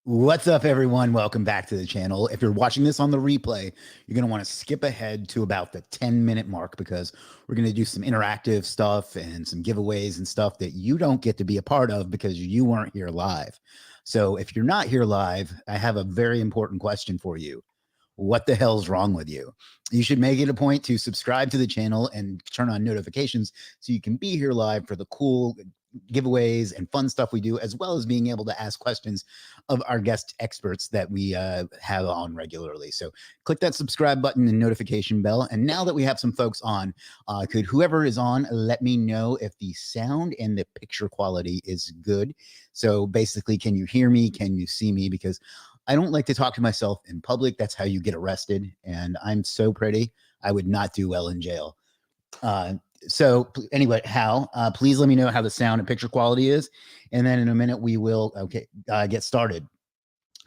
What's up, everyone? Welcome back to the channel. If you're watching this on the replay, you're going to want to skip ahead to about the 10-minute mark because we're going to do some interactive stuff and some giveaways and stuff that you don't get to be a part of because you weren't here live. So if you're not here live, I have a very important question for you. What the hell's wrong with you? You should make it a point to subscribe to the channel and turn on notifications so you can be here live for the cool giveaways and fun stuff we do, as well as being able to ask questions of our guest experts that we have on regularly. So click that subscribe button and notification bell. And now that we have some folks on, could whoever is on let me know if the sound and the picture quality is good? So basically, can you hear me? Can you see me? Because I don't like to talk to myself in public. That's how you get arrested. And I'm so pretty, I would not do well in jail. So anyway, Hal, please let me know how the sound and picture quality is. And then in a minute, we will get started.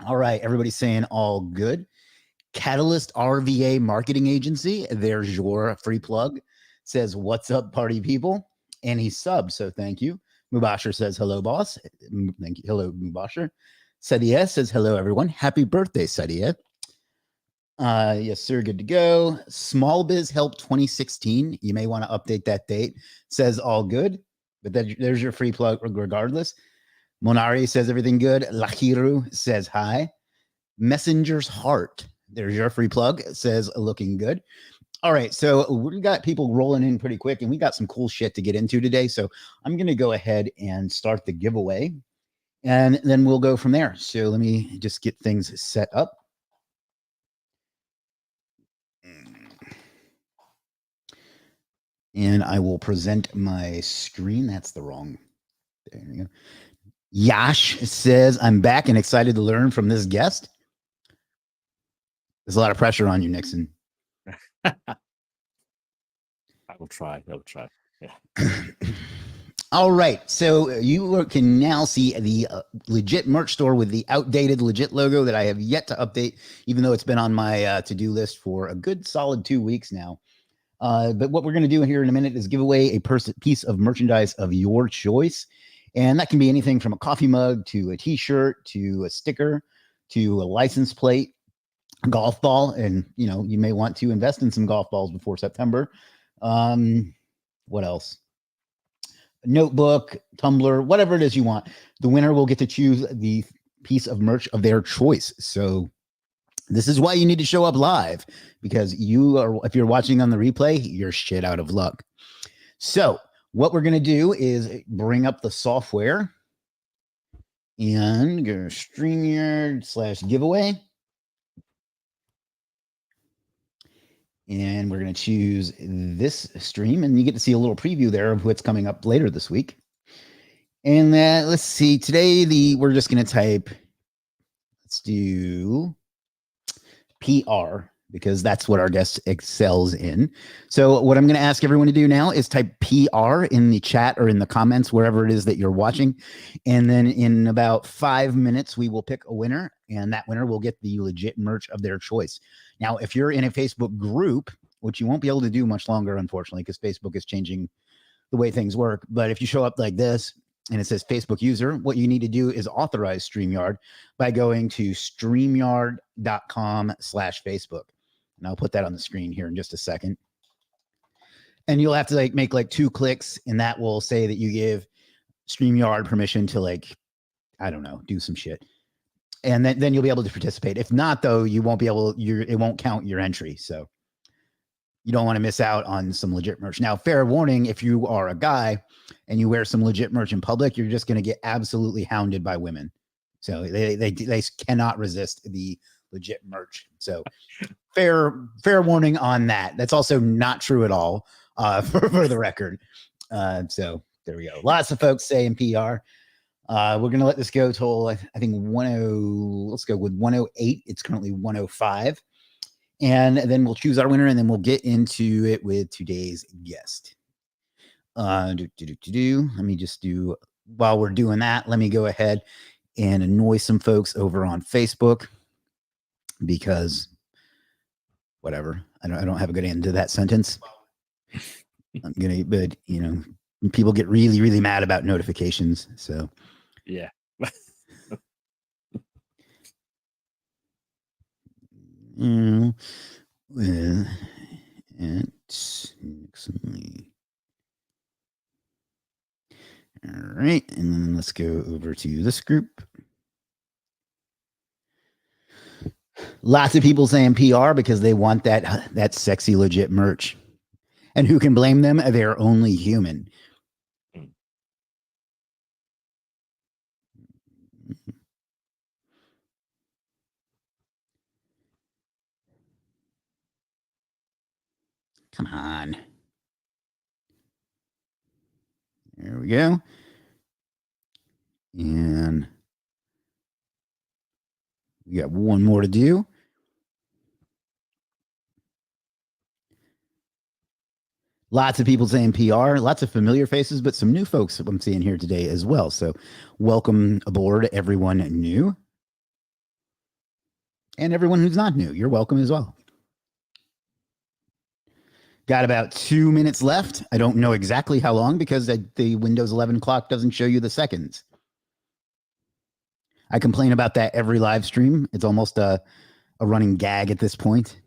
All right. Everybody's saying all good. Catalyst RVA Marketing Agency. There's your free plug. Says, what's up, party people? And he subbed. So thank you. Mubasher says, hello, boss. Thank you. Hello, Mubasher. Sadia says, hello, everyone. Happy birthday, Sadia. Yes, sir. Good to go. Small Biz Help 2016. You may want to update that date. Says all good, but there's your free plug regardless. Monari says everything good. Lahiru says hi. Messenger's Heart. There's your free plug. Says looking good. All right, so we got people rolling in pretty quick, and we got some cool shit to get into today. So I'm going to go ahead and start the giveaway, and then we'll go from there. So let me just get things set up. And I will present my screen. That's the wrong. There we go. Yash says, I'm back and excited to learn from this guest. There's a lot of pressure on you, Nixon. I will try. Yeah. All right. So you can now see the legit merch store with the outdated legit logo that I have yet to update, even though it's been on my to-do list for a good solid 2 weeks now. But what we're going to do here in a minute is give away a piece of merchandise of your choice. And that can be anything from a coffee mug to a t-shirt to a sticker to a license plate, a golf ball. And, you know, you may want to invest in some golf balls before September. What else? A notebook, tumbler, whatever it is you want. The winner will get to choose the piece of merch of their choice. So this is why you need to show up live, because you are, if you're watching on the replay, you're shit out of luck. So what we're going to do is bring up the software and go StreamYard/giveaway. And we're going to choose this stream, and you get to see a little preview there of what's coming up later this week. And let's see, today we're just going to type, let's do PR, because that's what our guest excels in. So what I'm going to ask everyone to do now is type PR in the chat or in the comments, wherever it is that you're watching. And then in about 5 minutes, we will pick a winner, and that winner will get the legit merch of their choice. Now, if you're in a Facebook group, which you won't be able to do much longer, unfortunately, because Facebook is changing the way things work. But if you show up like this, and it says Facebook user, what you need to do is authorize StreamYard by going to streamyard.com/Facebook. And I'll put that on the screen here in just a second. And you'll have to make 2 clicks, and that will say that you give StreamYard permission to I don't know, do some shit. And then you'll be able to participate. If not, though, you won't be able, it won't count your entry. So you don't want to miss out on some legit merch. Now, fair warning, if you are a guy and you wear some legit merch in public, you're just going to get absolutely hounded by women. So they cannot resist the legit merch. So fair warning on that. That's also not true at all, for the record. So there we go. Lots of folks saying PR. We're going to let this go till, I think, let's go with 108. It's currently 105. And then we'll choose our winner, and then we'll get into it with today's guest. Let me just do, while we're doing that, let me go ahead and annoy some folks over on Facebook, because whatever, I don't have a good end to that sentence. But you know, people get really mad about notifications. So yeah. with Nixon Lee. All right, and then let's go over to this group. Lots of people saying PR because they want that sexy, legit merch. And who can blame them? They're only human. Come on. There we go. And we got one more to do. Lots of people saying PR, lots of familiar faces, but some new folks I'm seeing here today as well. So welcome aboard, everyone new. And everyone who's not new, you're welcome as well. Got about 2 minutes left. I don't know exactly how long because the Windows 11 clock doesn't show you the seconds. I complain about that every live stream. It's almost a running gag at this point.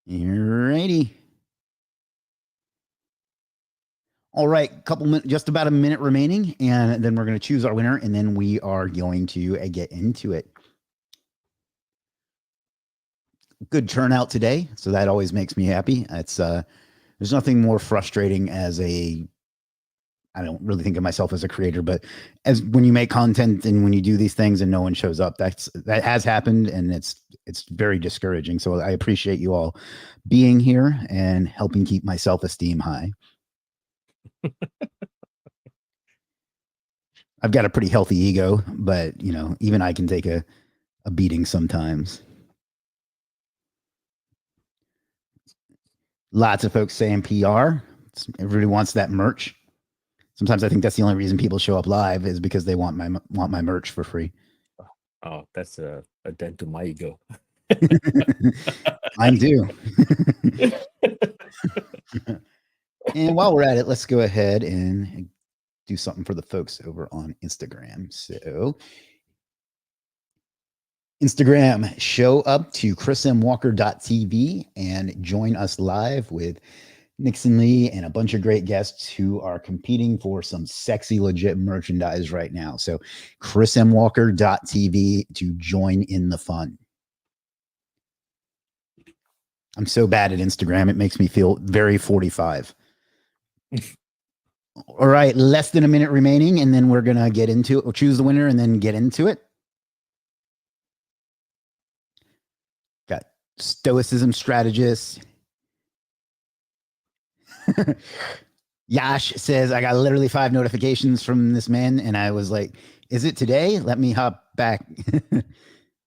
Alrighty. All right, just about a minute remaining, and then we're going to choose our winner, and then we are going to get into it. Good turnout today, so that always makes me happy. It's there's nothing more frustrating as I don't really think of myself as a creator, but as when you make content and when you do these things and no one shows up, that has happened, and it's very discouraging. So I appreciate you all being here and helping keep my self-esteem high. I've got a pretty healthy ego, but even I can take a beating sometimes. Lots of folks saying PR. Everybody wants that merch. Sometimes I think that's the only reason people show up live is because they want my merch for free. Oh, that's a dent to my ego. Mine too. And while we're at it, let's go ahead and do something for the folks over on Instagram. So Instagram, show up to chrismwalker.tv and join us live with Nixon Lee and a bunch of great guests who are competing for some sexy, legit merchandise right now. So chrismwalker.tv to join in the fun. I'm so bad at Instagram. It makes me feel very 45. All right, less than a minute remaining, and then we're going to get into it. We'll choose the winner and then get into it. Got stoicism strategist. Yash says, I got literally 5 notifications from this man, and I was like, is it today? Let me hop back.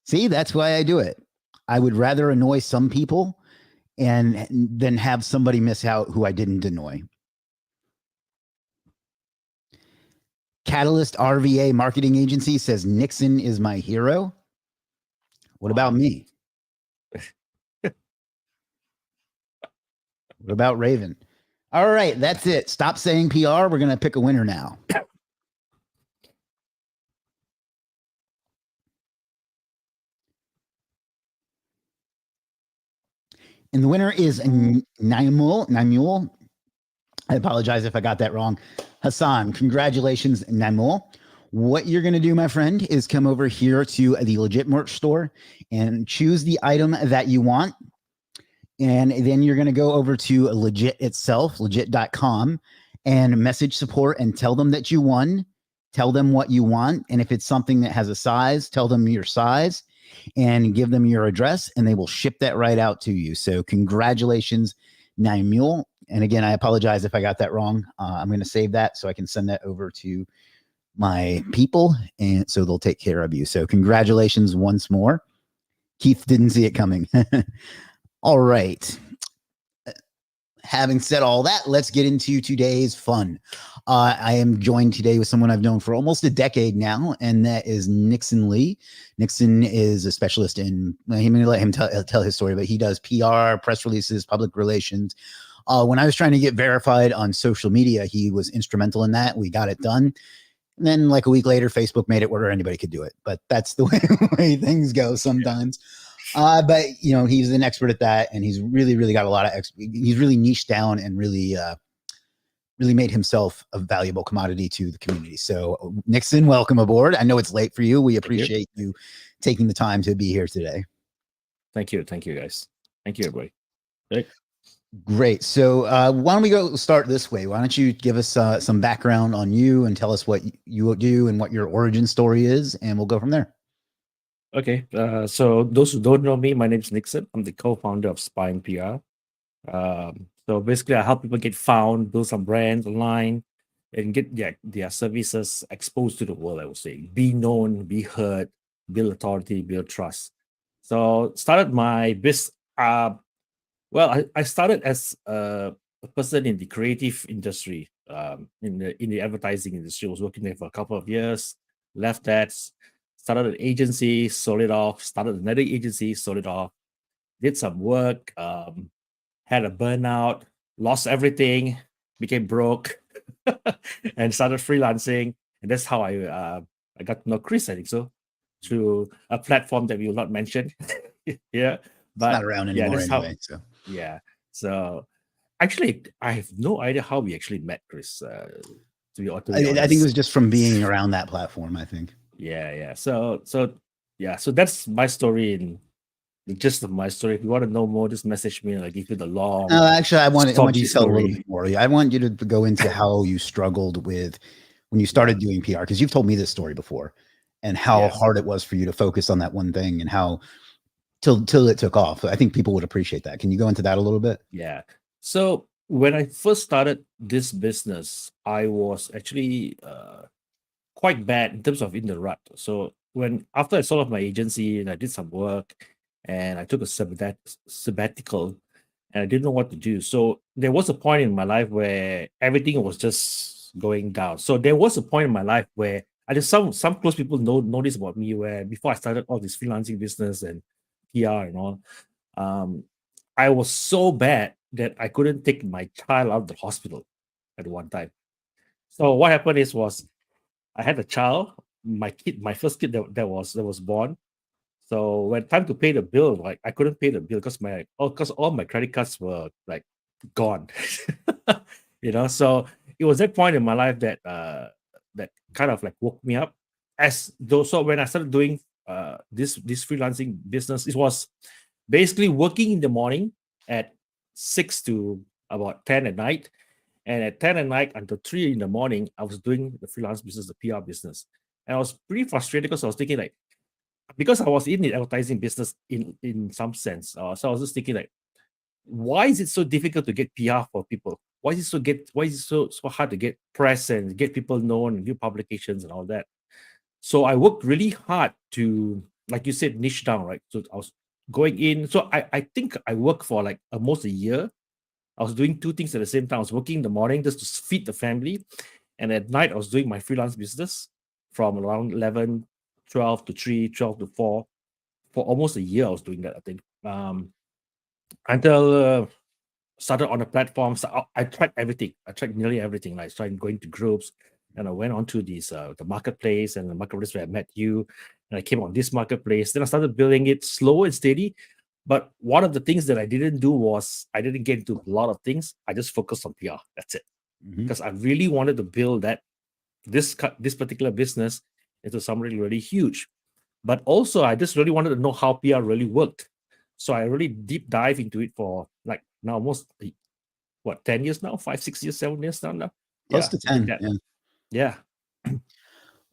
See, that's why I do it. I would rather annoy some people and then have somebody miss out who I didn't annoy. Catalyst RVA Marketing Agency says Nixon is my hero. What about me? What about Raven? All right, that's it. Stop saying PR. We're going to pick a winner now. And the winner is Naimul. I apologize if I got that wrong. Hassan, congratulations, Naimul. What you're going to do, my friend, is come over here to the Legit merch store and choose the item that you want. And then you're going to go over to Legit itself, legit.com, and message support and tell them that you won. Tell them what you want. And if it's something that has a size, tell them your size and give them your address, and they will ship that right out to you. So congratulations, Naimul. And again, I apologize if I got that wrong. I'm going to save that so I can send that over to my people, and so they'll take care of you. So congratulations once more. Keith didn't see it coming. All right. Having said all that, let's get into today's fun. I am joined today with someone I've known for almost a decade now, and that is Nixon Lee. Nixon is a specialist in, I'm going to let him tell his story, but he does PR, press releases, public relations, When I was trying to get verified on social media, he was instrumental in that. We got it done. And then, like a week later, Facebook made it where anybody could do it. But that's the way things go sometimes. But he's an expert at that, and he's really, really got a lot of. He's really niched down and really, really made himself a valuable commodity to the community. So, Nixon, welcome aboard. I know it's late for you. We appreciate you taking the time to be here today. Thank you, guys. Thank you, everybody. Right. Great. So why don't we start this way? Why don't you give us some background on you and tell us what you do and what your origin story is, and we'll go from there. Okay. So those who don't know me, my name is Nixon. I'm the co-founder of Spine PR. So basically, I help people get found, build some brands online, and get their services exposed to the world. I would say, be known, be heard, build authority, build trust. So started my business. Well, I started as a person in the creative industry, in the advertising industry. I was working there for a couple of years. Left that, started an agency, sold it off. Started another agency, sold it off. Did some work, had a burnout, lost everything, became broke, and started freelancing. And that's how I got to know Chris. I think so, through a platform that we will not mention. Yeah, but it's not around anymore anyway. So actually, I have no idea how we actually met, Chris. To be honest, I think it was just from being around that platform. I think. Yeah. So that's my story and the gist of my story. If you want to know more, just message me and I give you the long. Actually, I want you to tell a little bit more. I want you to go into how you struggled with when you started doing PR, because you've told me this story before, and how hard it was for you to focus on that one thing, and how till it took off. I think people would appreciate that. Can you go into that a little bit? Yeah. So when I first started this business, I was actually quite bad in terms of in the rut. So after I sold off my agency and I did some work and I took a sabbatical and I didn't know what to do. So there was a point in my life where everything was just going down. So there was a point in my life where I just some close people know this about me, where before I started all this freelancing business and PR and all, I was so bad that I couldn't take my child out of the hospital at one time. So what happened was I had a child, my first kid that was born. So when time to pay the bill, like I couldn't pay the bill because all my credit cards were like gone. So it was that point in my life that that kind of like woke me up. So when I started doing this freelancing business, it was basically working in the morning at 6 to about 10 at night. And at 10 at night until 3 in the morning, I was doing the freelance business, the PR business. And I was pretty frustrated because I was thinking like, because I was in the advertising business in some sense. So I was just thinking like, why is it so difficult to get PR for people? Why is it so hard to get press and get people known and do publications and all that? So I worked really hard to, like you said, niche down, right? So I was going in. So I think I worked for like almost a year. I was doing two things at the same time. I was working in the morning just to feed the family. And at night, I was doing my freelance business from around 11, 12 to 3, 12 to 4. For almost a year, I was doing that, I think. Until started on the platform. So I tried everything. I tried nearly everything. Like I started going to groups. And I went on to the marketplace, and the marketplace where I met you. And I came on this marketplace. Then I started building it slow and steady. But one of the things that I didn't do was I didn't get into a lot of things. I just focused on PR. That's it. Because I really wanted to build this particular business into something really huge. But also, I just really wanted to know how PR really worked. So I really deep dive into it for like now almost 10 years now, 5, 6 years, 7 years now. Close to 10. Yeah.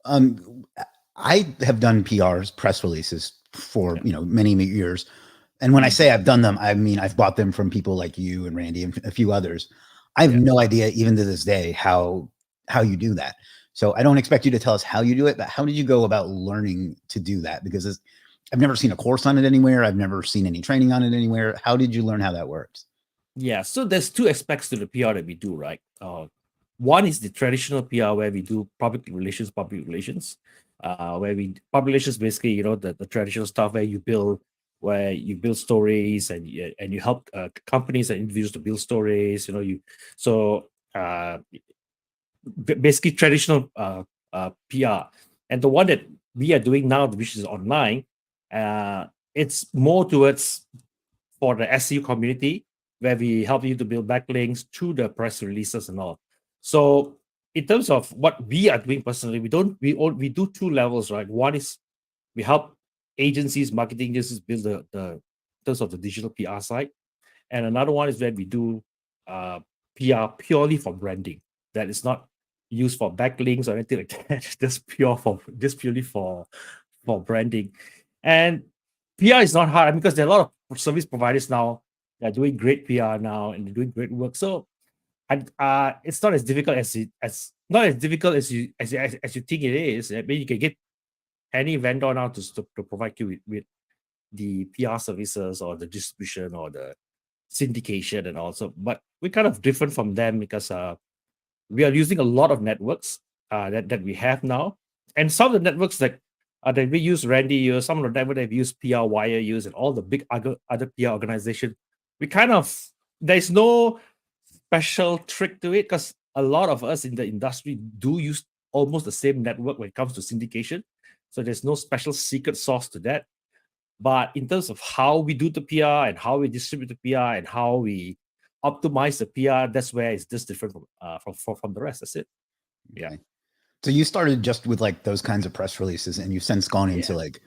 I have done PRs, press releases for many years. And when I say I've done them, I mean I've bought them from people like you and Randy and a few others. I have no idea, even to this day, how you do that. So I don't expect you to tell us how you do it, but how did you go about learning to do that? Because I've never seen a course on it anywhere. I've never seen any training on it anywhere. How did you learn how that works? Yeah, so there's two aspects to the PR that we do, right? One is the traditional PR where we do public relations, where public relations basically, the traditional stuff where you build where you build stories and you help companies and individuals to build stories. Basically traditional PR. And the one that we are doing now, which is online, it's more towards for the SEO community, where we help you to build backlinks through the press releases and all. So in terms of what we are doing personally, we do two levels, right? One is we help agencies, marketing agencies build the in terms of the digital PR side, and another one is where we do PR purely for branding. That is not used for backlinks or anything like that. Just purely for branding. And PR is not hard because there are a lot of service providers now that are doing great PR now and they're doing great work. So it's not as difficult as you think it is. I mean, you can get any vendor now to provide you with the PR services or the distribution or the syndication and also. But we're kind of different from them because we are using a lot of networks that we have now, and some of the networks that we use, Randy use, some of the networks that we use, PR Wire use, and all the big other PR organizations. There's no special trick to it because a lot of us in the industry do use almost the same network when it comes to syndication. So there's no special secret sauce to that. But in terms of how we do the PR and how we distribute the PR and how we optimize the PR, that's where it's just different from the rest. That's it. Yeah. Okay. So you started just with like those kinds of press releases, and you've since gone into Yeah. like,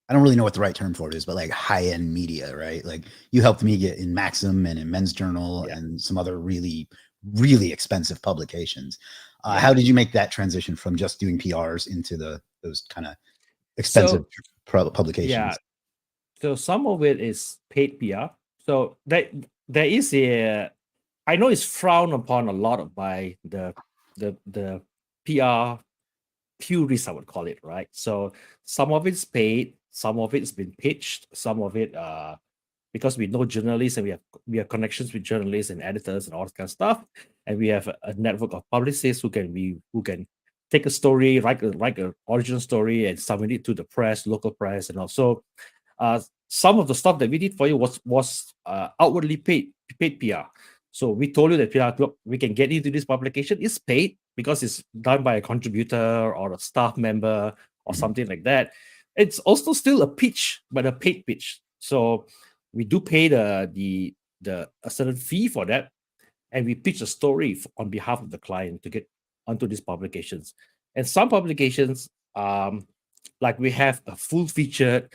I don't really know what the right term for it is, but like high-end media, right? Like you helped me get in Maxim and in Men's Journal Yeah. and some other really, really expensive publications. Yeah. How did you make that transition from just doing PRs into those kind of expensive publications? Yeah. So some of it is paid PR. So there is I know it's frowned upon a lot by the PR purists, I would call it, right? So some of it's paid, some of it's been pitched, some of it because we know journalists and we have connections with journalists and editors and all that kind of stuff, and we have a network of publicists who can take a story, write an original story, and submit it to the press, local press, and also some of the stuff that we did for you was outwardly paid PR. So we told you that PR, look, we can get into this publication. It's paid because it's done by a contributor or a staff member or something like that. It's also still a pitch, but a paid pitch. So we do pay a certain fee for that, and we pitch a story on behalf of the client to get onto these publications. And some publications, like we have a full featured,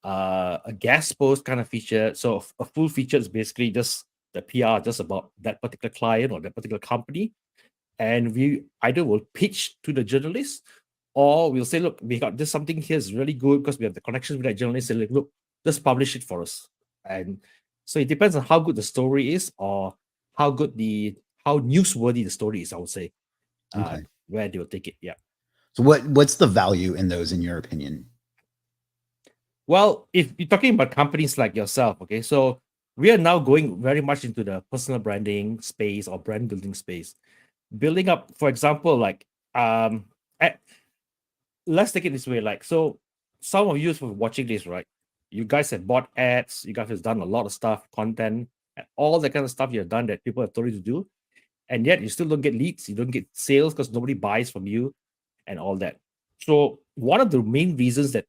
a guest post kind of feature. So a full feature is basically just the PR, just about that particular client or that particular company. And we either will pitch to the journalist, or we'll say, look, we got this something here is really good because we have the connection with that journalist. And like, look, just publish it for us. And so it depends on how good the story is or how newsworthy the story is, I would say. Where they will take it. Yeah. So what's the value in those, in your opinion? Well, if you're talking about companies like yourself, okay, so we are now going very much into the personal branding space or brand building space. Building up, for example, like let's take it this way. Like, so some of you who are watching this, right? You guys have bought ads, you guys have done a lot of stuff, content, all that kind of stuff you have done that people have told you to do. And yet you still don't get leads, you don't get sales because nobody buys from you and all that. So one of the main reasons that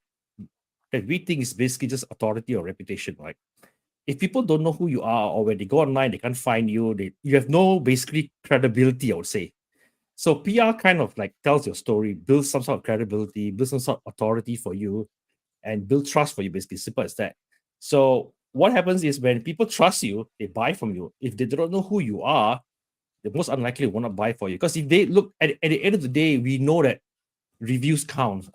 we think is basically just authority or reputation, right? If people don't know who you are, or when they go online, they can't find you, you have no basically credibility, I would say. So PR kind of like tells your story, builds some sort of credibility, builds some sort of authority for you, and build trust for you, basically. Simple as that. So what happens is when people trust you, they buy from you. If they don't know who you are, they're most unlikely want to buy for you. Because if they look at the end of the day, we know that reviews count.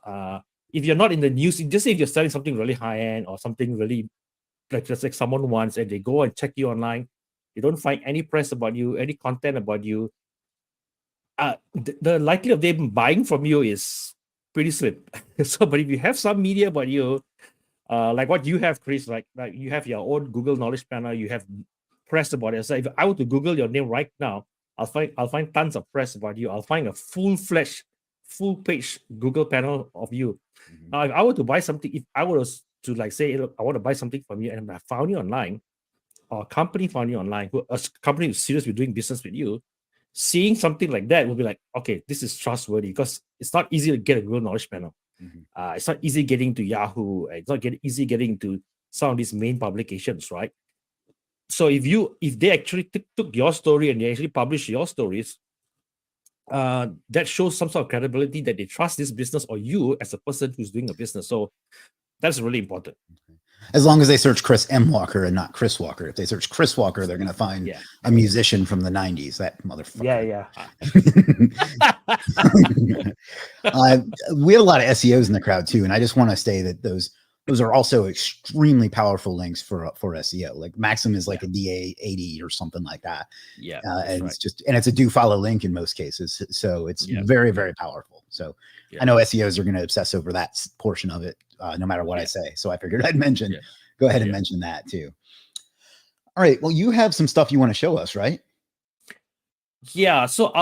If you're not in the news, just say if you're selling something really high end or something really just like someone wants, and they go and check you online, they don't find any press about you, any content about you, the likelihood of them buying from you is pretty slim. So, but if you have some media about you, like what you have, Chris, like you have your own Google Knowledge Panel, you have press about it. So if I were to Google your name right now, I'll find tons of press about you. I'll find a full-page Google panel of you. Now, if I were to buy something, if I were to to like say, look, I want to buy something from you, and I found you online, or a company found you online, a company who's serious with doing business with you, seeing something like that will be like, okay, this is trustworthy, because it's not easy to get a Google Knowledge Panel. It's not easy getting to Yahoo. It's not easy getting to some of these main publications, right? So if they actually took your story and they actually publish your stories, that shows some sort of credibility that they trust this business or you as a person who's doing a business. So that's really important. As long as they search Chris M. Walker and not Chris Walker. If they search Chris Walker, they're going to find a musician from the 90s. That motherfucker. We have a lot of SEOs in the crowd too. And I just want to say that those are also extremely powerful links for SEO. Like Maxim is like a DA80 or something like that. And it's a do follow link in most cases. So it's very, very powerful. So I know SEOs are going to obsess over that portion of it, no matter what I say. So I figured I'd mention, go ahead and mention that too. All right. Well, you have some stuff you want to show us, right? Yeah. So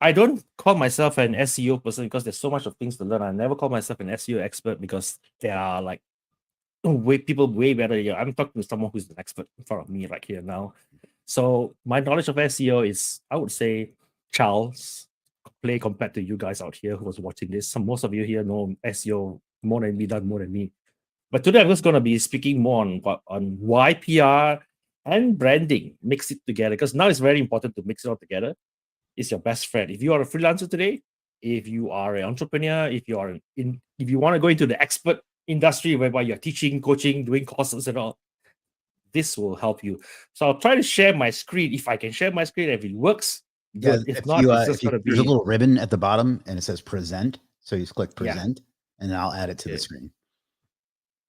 I don't call myself an SEO person because there's so much of things to learn. I never call myself an SEO expert because there are like people way better here. I'm talking to someone who's an expert in front of me right here now. So my knowledge of SEO is, I would say, child's play compared to you guys out here who was watching this. Most of you here know SEO more than me, done more than me. But today I'm just going to be speaking more on why PR and branding mix it together, because now it's very important to mix it all together. It's your best friend. If you are a freelancer today, if you are an entrepreneur, if you want to go into the expert industry whereby you're teaching, coaching, doing courses and all, this will help you. So I'll try to share my screen. If I can share my screen, if it works, good. If not, it's just going to be... There's a little ribbon at the bottom and it says present. So you just click present and then I'll add it to the screen.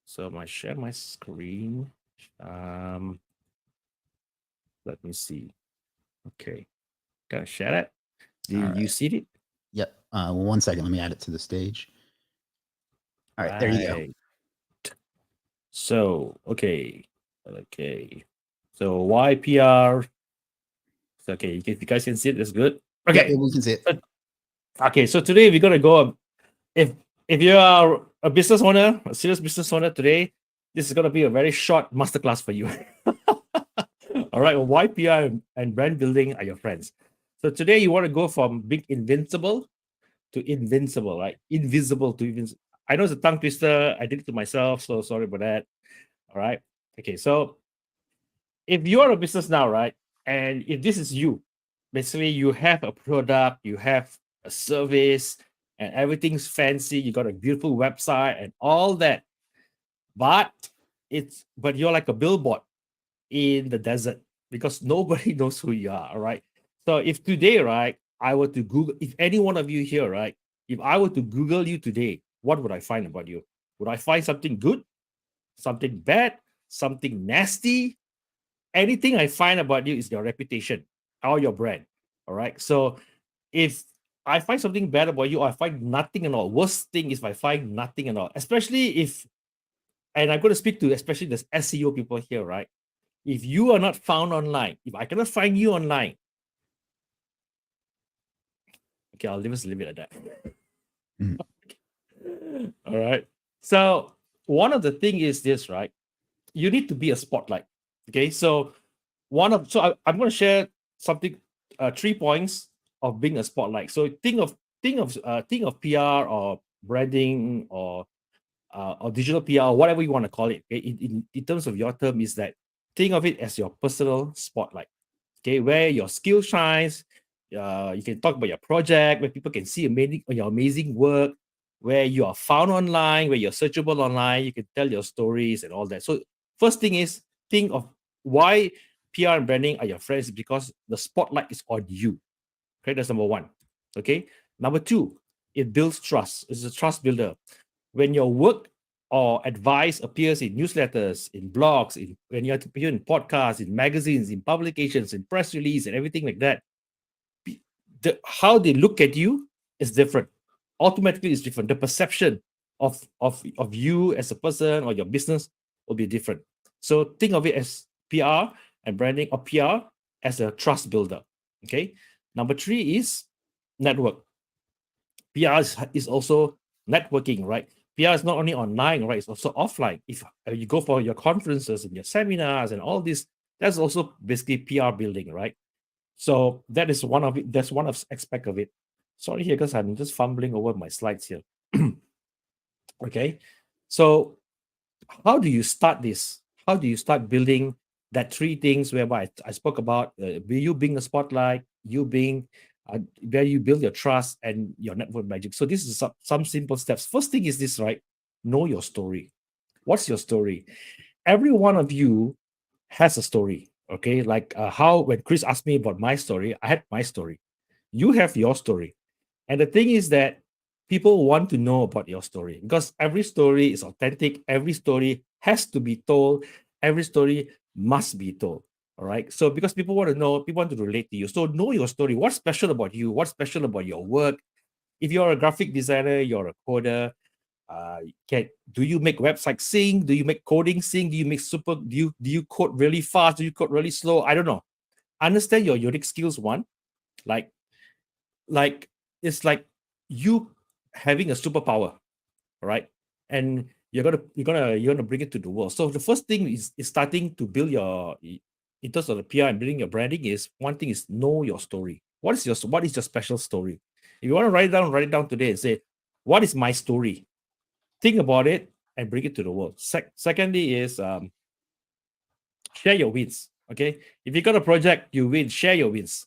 So I share my screen. Let me see. Okay. Gonna share it. Do you see it? Yep. Well, 1 second. Let me add it to the stage. All right. There you go. So, okay. So why PR? Okay, if you guys can see it, that's good. Okay. Yeah, we can see it. Okay, so today we're gonna go. If you are a business owner, a serious business owner today, this is gonna be a very short masterclass for you. All right. Well, why PR and brand building are your friends? So today you want to go from being invincible to invincible, right? Invisible to invincible. I know it's a tongue twister. I did it to myself, so sorry about that. All right. Okay. So if you are a business now, right, and if this is you, basically you have a product, you have a service, and everything's fancy. You got a beautiful website and all that, but you're like a billboard in the desert because nobody knows who you are. All right. So if today, right, I were to Google, if any one of you here, right, if I were to Google you today, what would I find about you? Would I find something good, something bad, something nasty? Anything I find about you is your reputation or your brand. All right. So if I find something bad about you, or I find nothing at all, worst thing is if I find nothing at all, especially if, and I'm going to speak to especially the SEO people here, right? If you are not found online, if I cannot find you online, okay, I'll just leave it at that. All right. So one of the thing is this, right? You need to be a spotlight. Okay. So I'm going to share something, 3 points of being a spotlight. So think of PR or branding or digital PR, whatever you want to call it. Okay? In terms of your term, is that think of it as your personal spotlight. Okay, where your skill shines. You can talk about your project, where people can see your amazing work, where you are found online, where you're searchable online. You can tell your stories and all that. So first thing is think of why PR and branding are your friends, because the spotlight is on you. Okay, that's number 1. Okay, number 2, it builds trust. It's a trust builder. When your work or advice appears in newsletters, in blogs, when you appear in podcasts, in magazines, in publications, in press release, and everything like that, how they look at you is different. Automatically, it's different. The perception of you as a person or your business will be different. So think of it as PR and branding, or PR as a trust builder. Okay. Number 3 is network. PR is also networking, right? PR is not only online, right? It's also offline. If you go for your conferences and your seminars and all this, that's also basically PR building, right? So that is one of it. That's one of aspect of it. Sorry here, because I'm just fumbling over my slides here. Okay. So how do you start this? How do you start building that three things whereby I spoke about you being a spotlight, you being where you build your trust and your network magic. So this is some simple steps. First thing is this, right? Know your story. What's your story? Every one of you has a story. Okay, like how when Chris asked me about my story, I had my story. You have your story. And the thing is that people want to know about your story because every story is authentic. Every story has to be told. Every story must be told. All right. So because people want to know, people want to relate to you. So know your story. What's special about you? What's special about your work? If you're a graphic designer, you're a coder. Do you make websites sing? Do you make coding sing? Do you code really fast? Do you code really slow? I don't know. Understand your unique skills. One, like it's like you having a superpower, right? And you're gonna bring it to the world. So the first thing is starting to build your in terms of the PR and building your branding is one thing is know your story. What is your special story? If you want to write it down today and say, what is my story? Think about it and bring it to the world. Secondly is share your wins. Okay, if you got a project, you win. Share your wins.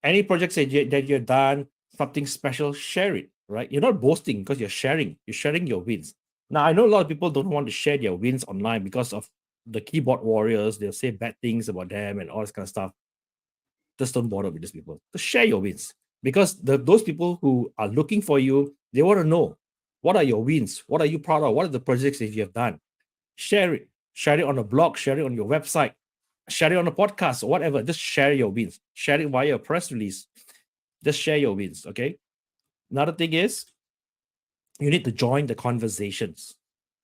Any projects that you're done, something special, share it, right? You're not boasting because you're sharing your wins. Now, I know a lot of people don't want to share their wins online because of the keyboard warriors. They'll say bad things about them and all this kind of stuff. Just don't bother with these people. Just share your wins because those people who are looking for you, they want to know what are your wins? What are you proud of? What are the projects that you have done? Share it. Share it on a blog. Share it on your website. Share it on a podcast or whatever. Just share your wins. Share it via a press release. Just share your wins, okay? Another thing is you need to join the conversations.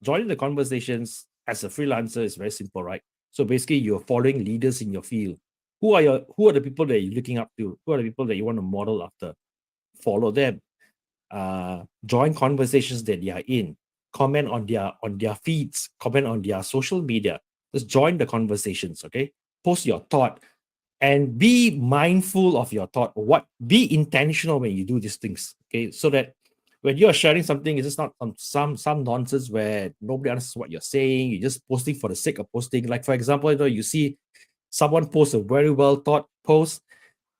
Joining the conversations as a freelancer is very simple, right? So basically, you're following leaders in your field. Who are the people that you're looking up to? Who are the people that you want to model after? Follow them. Join conversations that they are in. Comment on their feeds. Comment on their social media. Just join the conversations, okay? Post your thought and be mindful of your thought. Be intentional when you do these things, okay? So that when you are sharing something, it's just not some nonsense where nobody understands what you're saying. You're just posting for the sake of posting. Like for example, you see someone post a very well thought post,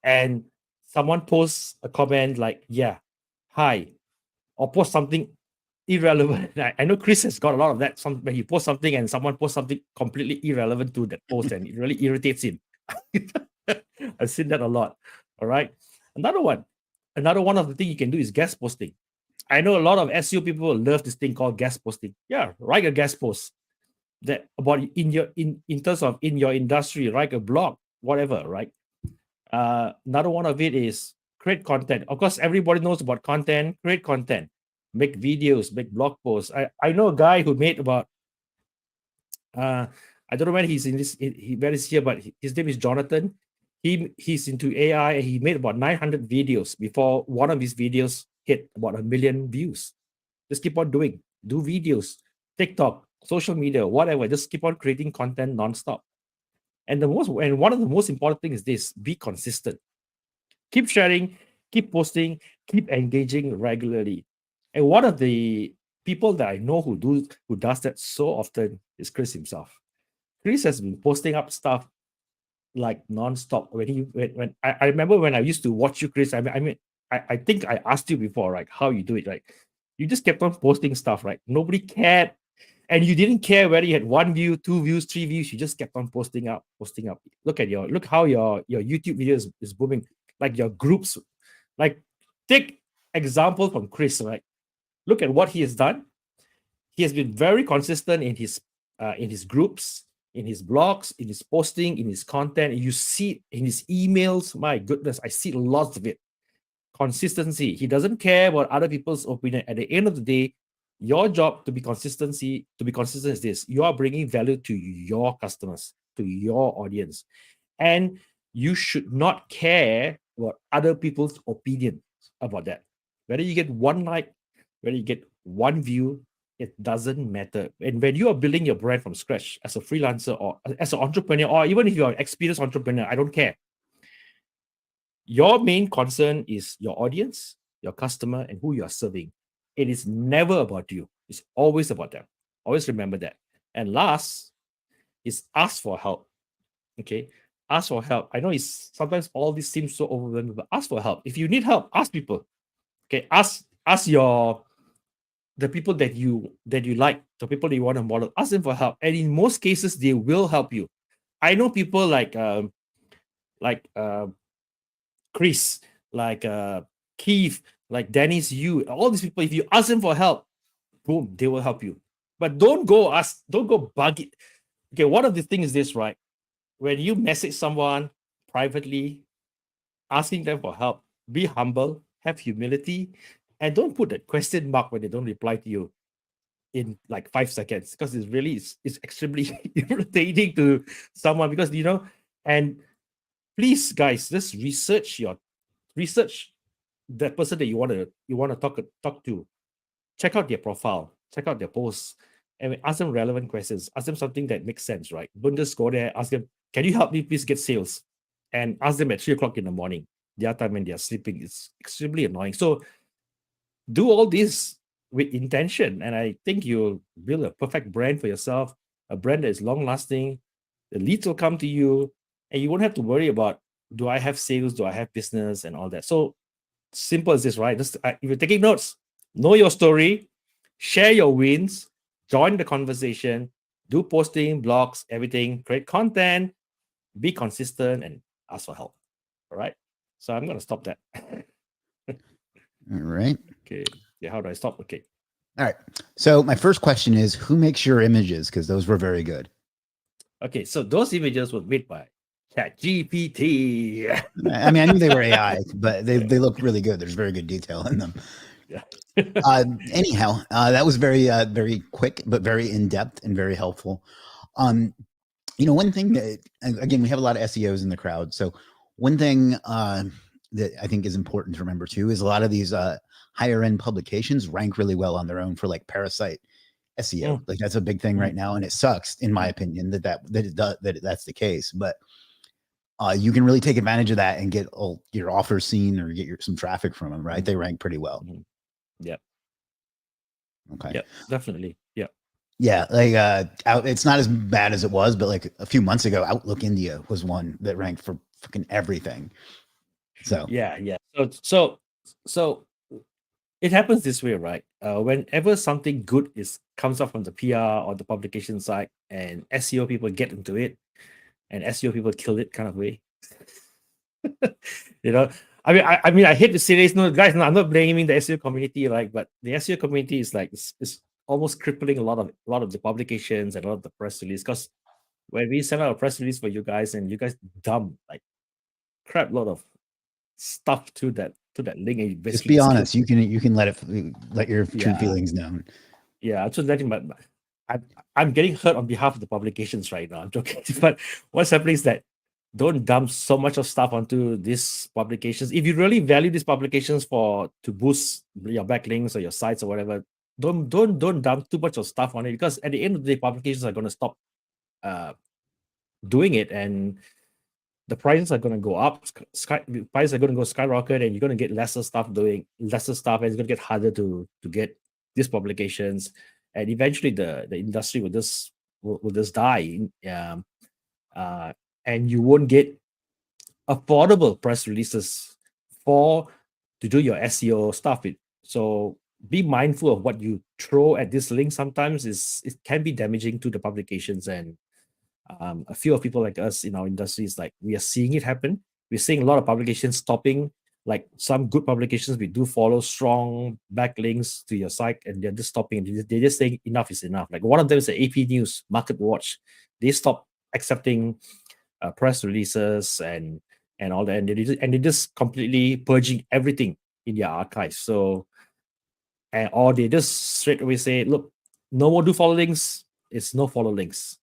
and someone posts a comment like, "Yeah, hi," or post something irrelevant. I know Chris has got a lot of that. When he posts something and someone posts something completely irrelevant to that post, and it really irritates him. I've seen that a lot. All right. Another one of the things you can do is guest posting. I know a lot of SEO people love this thing called guest posting. Yeah, write a guest post that about in terms of in your industry, write a blog, whatever, right? Another one of it is create content. Of course, everybody knows about content. Create content, make videos, make blog posts. I know a guy who made about I don't know when he's in this where is here, but his name is Jonathan. He's into AI and he made about 900 videos before one of his videos hit about 1 million views. Just keep on do videos, TikTok, social media, whatever. Just keep on creating content nonstop. And one of the most important things is this: be consistent. Keep sharing, keep posting, keep engaging regularly. And one of the people that I know who does that so often is Chris himself. Chris has been posting up stuff like nonstop. When I remember when I used to watch you, Chris. I think I asked you before, right? How you do it, right? You just kept on posting stuff, right? Nobody cared, and you didn't care whether you had 1 view, 2 views, 3 views. You just kept on posting up. Look how your YouTube videos is booming. Like your groups, like take example from Chris, right? Look at what he has done. He has been very consistent in his groups, in his blogs, in his posting, in his content. You see in his emails. My goodness, I see lots of it. Consistency. He doesn't care about other people's opinion. At the end of the day, your job to be consistent is this: you are bringing value to your customers, to your audience, and you should not care about other people's opinion about that. Whether you get 1 like, whether you get one view, it doesn't matter. And when you are building your brand from scratch as a freelancer or as an entrepreneur, or even if you're an experienced entrepreneur, I don't care. Your main concern is your audience, your customer, and who you are serving. It is never about you. It's always about them. Always remember that. And last is ask for help. Okay. Ask for help. I know it's sometimes all this seems so overwhelming, but ask for help. If you need help, ask people. Okay. Ask the people that you like, the people that you want to model, ask them for help. And in most cases, they will help you. I know people like Chris, like Keith, like Dennis, you, all these people, if you ask them for help, boom, they will help you. But don't go bug it. Okay, one of the things is this, right? When you message someone privately, asking them for help, be humble, have humility, and don't put that question mark when they don't reply to you in like 5 seconds, because it's extremely irritating to someone, because and please guys, just research that person that you want to talk to. Check out their profile, check out their posts, and ask them relevant questions. Ask them something that makes sense, right? Don't just go there, ask them, can you help me please get sales? And ask them at 3 o'clock in the morning, their time when they're sleeping. It's extremely annoying. So do all this with intention, and I think you'll build a perfect brand for yourself, a brand that is long lasting. The leads will come to you, and you won't have to worry about, do I have sales, do I have business, and all that. So simple as this, right? Just if you're taking notes, know your story, share your wins, join the conversation, do posting, blogs, everything, create content, be consistent, and ask for help. All right. So I'm going to stop that. All right. Okay. Yeah. How do I stop? Okay. All right. So my first question is, who makes your images? Because those were very good. Okay. So those images were made by ChatGPT. I mean, I knew they were AI, but they look really good. There's very good detail in them. Yeah. Anyhow, that was very quick, but very in depth and very helpful. One thing that, again, we have a lot of SEOs in the crowd. So one thing that I think is important to remember too is a lot of these higher end publications rank really well on their own for like parasite SEO. Like that's a big thing right now, and it sucks, in my opinion, that's the case. But you can really take advantage of that and get your offers seen or get some traffic from them, right? They rank pretty well. Yeah. Okay. Yeah, definitely. Yeah. Yeah, like it's not as bad as it was, but like a few months ago, Outlook India was one that ranked for fucking everything. So yeah. So it happens this way, right? Whenever something good comes up from the PR or the publication side, and SEO people get into it, and SEO people kill it, kind of way. I mean, I hate to say this, no, guys. No, I'm not blaming the SEO community, right? But the SEO community is like is almost crippling a lot of the publications and a lot of the press release. Because when we send out a press release for you guys, and you guys dump like crap load of stuff to that link, and you just basically be honest. You can let your true Yeah. feelings known. Yeah, I'm just letting my I'm getting hurt on behalf of the publications right now. I'm joking. But what's happening is that don't dump so much of stuff onto these publications. If you really value these publications to boost your backlinks or your sites or whatever, don't dump too much of stuff on it, because at the end of the day, publications are going to stop doing it, and the prices are going to go up. Prices are going to go skyrocket, and you're going to get lesser stuff, and it's going to get harder to get these publications, and eventually the industry will just die. And you won't get affordable press releases to do your SEO stuff. So be mindful of what you throw at this link. Sometimes it can be damaging to the publications, and a few of people like us in our industry is like, we are seeing it happen. We're seeing a lot of publications stopping. Like some good publications, we do follow strong backlinks to your site, and they're just stopping. They're just saying enough is enough. Like one of them is the AP News Market Watch. They stopped accepting press releases and all that, and they're just completely purging everything in their archives. So, or they just straight away say, look, no more do follow links. It's no follow links,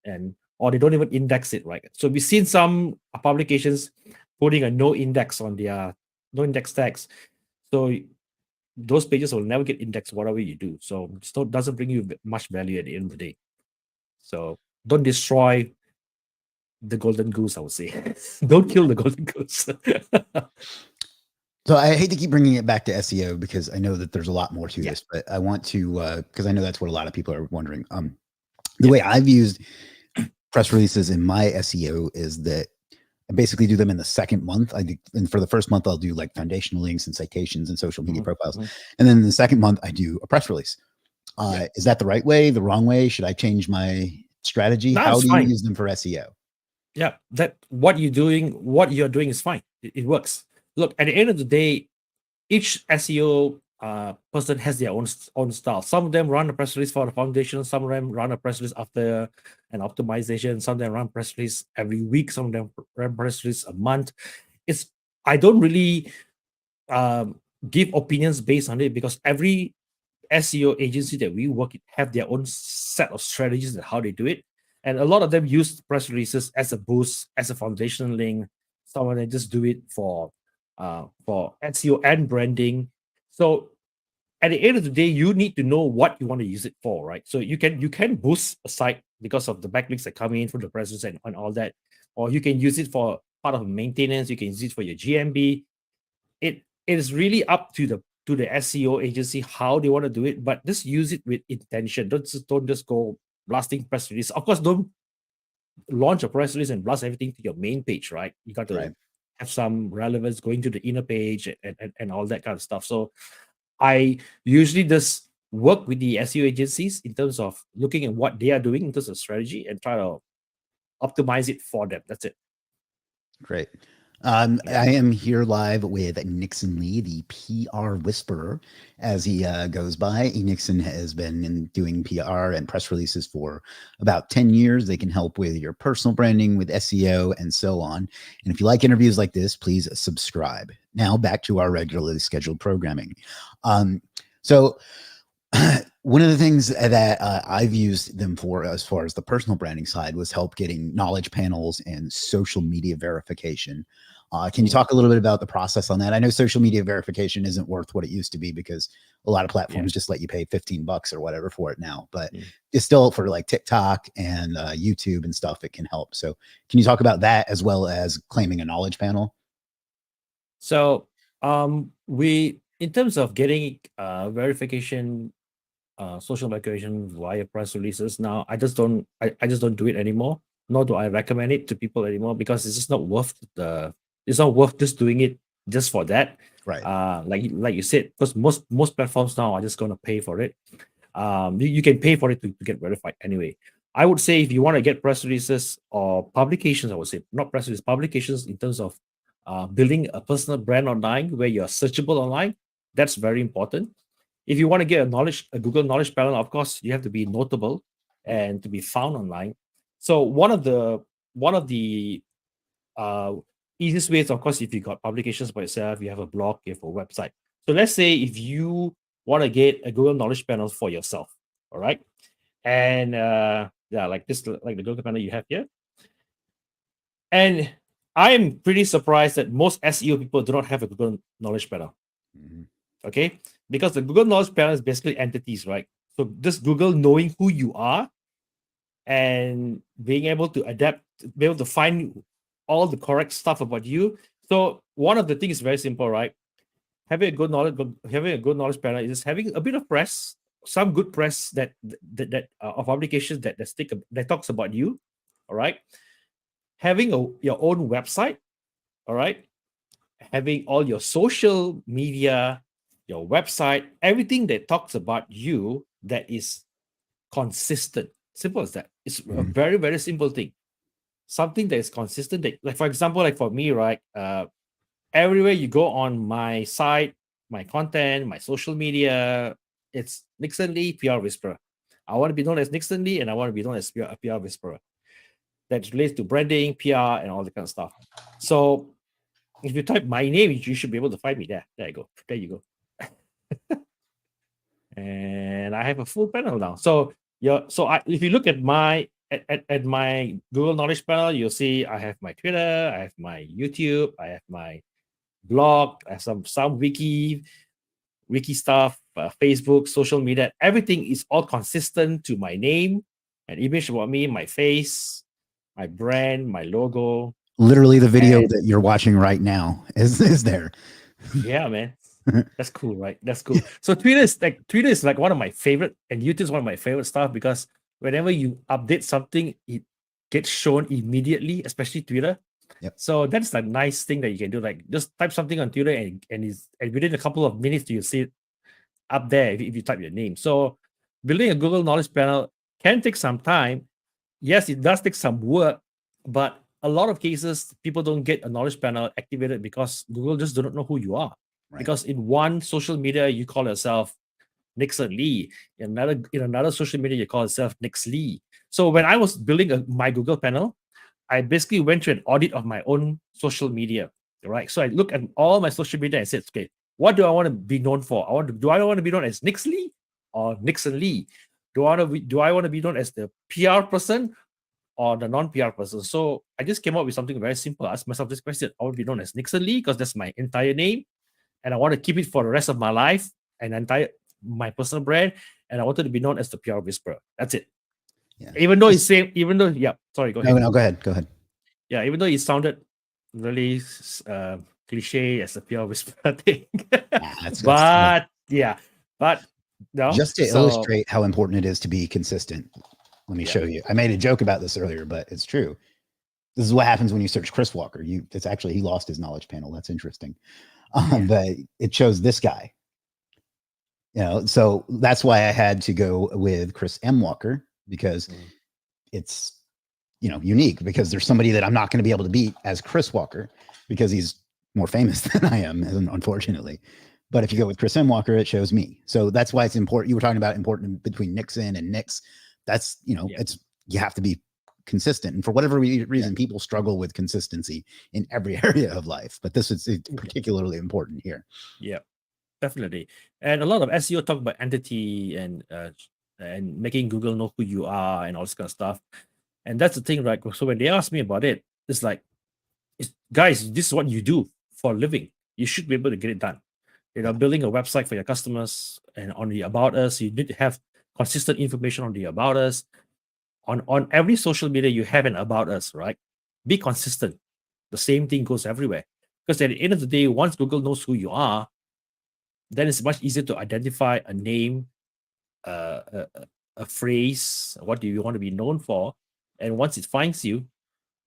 or they don't even index it, right? So we've seen some publications putting a no index tags. So those pages will never get indexed whatever you do. So it doesn't bring you much value at the end of the day. So don't destroy the golden goose, I would say. Don't kill the golden goose. So I hate to keep bringing it back to SEO because I know that there's a lot more to Yeah. this, but I want to because I know that's what a lot of people are wondering. The way I've used press releases in my SEO is that I basically do them in the second month. And for the first month, I'll do like foundational links and citations and social media profiles, and then in the second month, I do a press release. Is that the right way? The wrong way? Should I change my strategy? No, How it's do you fine. use them for SEO? Yeah, that what you're doing is fine. It works. Look, at the end of the day, each SEO person has their own style. Some of them run a press release for the foundation. Some of them run a press release after an optimization. Some of them run press release every week. Some of them run press release a month. I don't really give opinions based on it because every SEO agency that we work with have their own set of strategies and how they do it. And a lot of them use press releases as a boost, as a foundational link. Some of them just do it for SEO and branding. So at the end of the day, you need to know what you want to use it for, right? So you can boost a site because of the backlinks that come in from the press release and all that, or you can use it for part of maintenance. You can use it for your GMB. It is really up to the SEO agency how they want to do it, but just use it with intention. Don't just go blasting press release. Of course, don't launch a press release and blast everything to your main page, right? You got to have some relevance going to the inner page and all that kind of stuff. So I usually just work with the SEO agencies in terms of looking at what they are doing in terms of strategy and try to optimize it for them. That's it. Great. I am here live with Nixon Lee, the PR whisperer, as he goes by. Nixon has been doing PR and press releases for about 10 years. They can help with your personal branding, with SEO, and so on. And if you like interviews like this, please subscribe. Now back to our regularly scheduled programming. So one of the things that I've used them for as far as the personal branding side was help getting knowledge panels and social media verification. Can you talk a little bit about the process on that? I know social media verification isn't worth what it used to be because a lot of platforms just let you pay $15 or whatever for it now, but it's still for like TikTok and YouTube and stuff. It can help. So can you talk about that as well as claiming a knowledge panel? So in terms of getting verification, social verification via press releases, now I just don't do it anymore. Nor do I recommend it to people anymore because it's just not worth it's not worth just doing it just for that. Right. Like you said, because most platforms now are just going to pay for it. You can pay for it to get verified anyway. I would say if you want to get press releases or publications, I would say not press releases, publications in terms of building a personal brand online where you're searchable online, that's very important. If you want to get a Google Knowledge Panel, of course, you have to be notable and to be found online. So one of the easiest ways, of course, if you got publications by yourself, you have a blog, you have a website. So let's say if you want to get a Google Knowledge Panel for yourself, all right, and like the Google Panel you have here, and I am pretty surprised that most SEO people do not have a Google Knowledge Panel. Okay, because the Google Knowledge Panel is basically entities, right? So just Google knowing who you are and being able to adapt, be able to find all the correct stuff about you. So one of the things is very simple, right? Having a good knowledge panel is just having a bit of press, some good press that of publications that talks about you. All right, having your own website. All right, having all your social media, your website, everything that talks about you that is consistent. Simple as that. It's a very, very simple thing. Something that is consistent. Like for example, like for me, right? Everywhere you go on my site, my content, my social media, it's Nixon Lee, PR Whisperer. I want to be known as Nixon Lee, and I want to be known as a PR Whisperer. That relates to branding, PR, and all that kind of stuff. So if you type my name, you should be able to find me there. There you go. There you go. And I have a full panel now. So if you look at my Google Knowledge Panel, you'll see I have my Twitter, I have my YouTube, I have my blog, I have some wiki, wiki stuff, Facebook, social media, everything is all consistent to my name, an image about me, my face, my brand, my logo. Literally, the video And that you're watching right now is there. yeah, man. That's cool, right? That's cool. So Twitter is like one of my favorite, and YouTube is one of my favorite stuff because whenever you update something, it gets shown immediately, especially Twitter. Yep. So that's the nice thing that you can do. Like just type something on Twitter and within a couple of minutes you see it up there if you type your name. So building a Google Knowledge Panel can take some time. Yes, it does take some work, but a lot of cases people don't get a knowledge panel activated because Google just don't know who you are. Right. Because in one social media you call yourself Nixon Lee, in another social media you call yourself Nix Lee. So when I was building my Google panel, I basically went through an audit of my own social media, right? So I look at all my social media and said, okay, what do I want to be known for? Do I want to be known as Nix Lee or Nixon Lee? Do I want to be known as the PR person or the non-PR person? So I just came up with something very simple. I asked myself this question: I want to be known as Nixon Lee because that's my entire name, and I want to keep it for the rest of my life and my personal brand. And I wanted to be known as the PR whisperer. That's it. Yeah. Even though sorry, go ahead. No, go ahead. Yeah, even though it sounded really cliche as a PR whisperer thing, but no. Just to illustrate how important it is to be consistent, let me show you. I made a joke about this earlier, but it's true. This is what happens when you search Chris Walker. It's actually, he lost his knowledge panel. That's interesting. But it shows this guy. So that's why I had to go with Chris M. Walker, because it's unique, because there's somebody that I'm not going to be able to beat as Chris Walker because he's more famous than I am, unfortunately. But if you go with Chris M. Walker, it shows me. So that's why it's important. You were talking about important between Nixon and Nix. That's, it's, you have to be consistent. And for whatever reason, people struggle with consistency in every area of life. But this is particularly important here. Yeah, definitely. And a lot of SEO talk about entity and making Google know who you are and all this kind of stuff. And that's the thing, right? So when they ask me about it, it's like, guys, this is what you do for a living. You should be able to get it done. Building a website for your customers and on the About Us, you need to have consistent information on the About Us. On every social media, you have an About Us, right? Be consistent. The same thing goes everywhere. Because at the end of the day, once Google knows who you are, then it's much easier to identify a name, a phrase, what do you want to be known for. And once it finds you,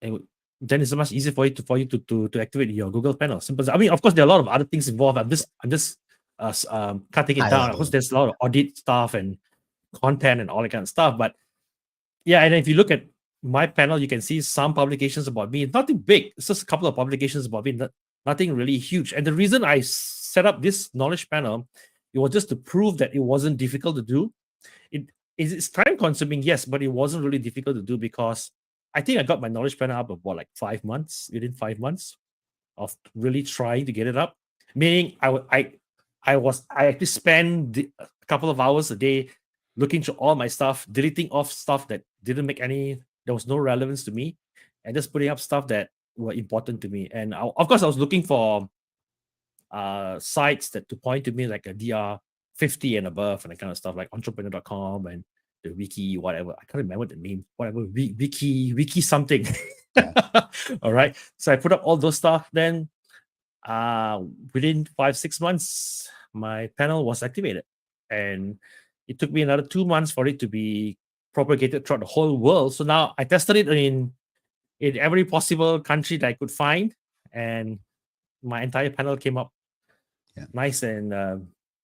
and then it's much easier for you to activate your Google panel. Simple. I mean, of course, there are a lot of other things involved. I'm just cutting it down. Of course, there's a lot of audit stuff and content and all that kind of stuff. But yeah, and if you look at my panel, you can see some publications about me. Nothing big. It's just a couple of publications about me. Nothing really huge. And the reason I set up this knowledge panel, it was just to prove that it wasn't difficult to do. It's time consuming, yes, but it wasn't really difficult to do because I think I got my knowledge panel up about like 5 months, within 5 months of really trying to get it up. Meaning I actually spent a couple of hours a day looking through all my stuff, deleting off stuff that didn't make there was no relevance to me, and just putting up stuff that were important to me. And of course, I was looking for sites that to point to me like a DR 50 and above and that kind of stuff, like entrepreneur.com and the wiki, whatever. I can't remember the name, whatever, wiki something. All right. So I put up all those stuff. Then within 5-6 months, my panel was activated. And it took me another 2 months for it to be propagated throughout the whole world. So now I tested it in every possible country that I could find. And my entire panel came up nice. And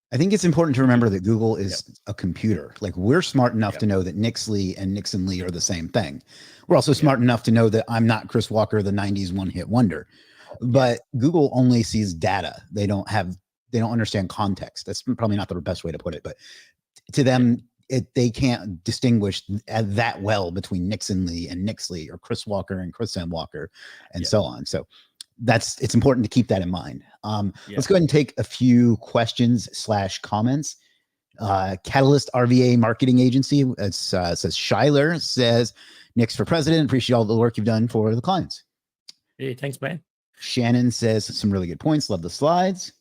I think it's important to remember that Google is a computer. Like, we're smart enough to know that Nix Lee and Nixon Lee are the same thing. We're also smart enough to know that I'm not Chris Walker, the 90s one-hit wonder. But Google only sees data. They don't understand context. That's probably not the best way to put it, but to them, they can't distinguish that well between Nixon Lee and Nix Lee, or Chris Walker and Chris M. Walker, and so on. So it's important to keep that in mind. Let's go ahead and take a few questions / comments. Catalyst RVA Marketing Agency, says Schuyler says, Nix for president. Appreciate all the work you've done for the clients. Hey, thanks, man. Shannon says some really good points. Love the slides.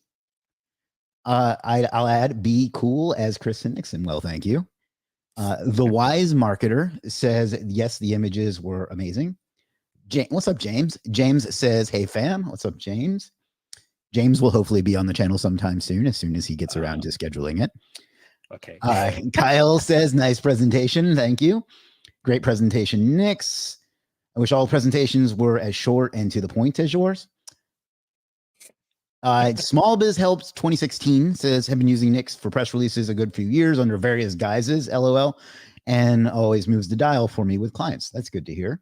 I'll add be cool as Kristen Nixon. Well, thank you. The wise marketer says, yes, the images were amazing. What's up, James? James says, hey, fam. What's up, James? James will hopefully be on the channel sometime soon as he gets around to scheduling it. Okay. Kyle says, nice presentation. Thank you. Great presentation, Nix. I wish all presentations were as short and to the point as yours. Small Biz Helps 2016 says, have been using Nix for press releases a good few years under various guises, LOL, and always moves the dial for me with clients. That's good to hear.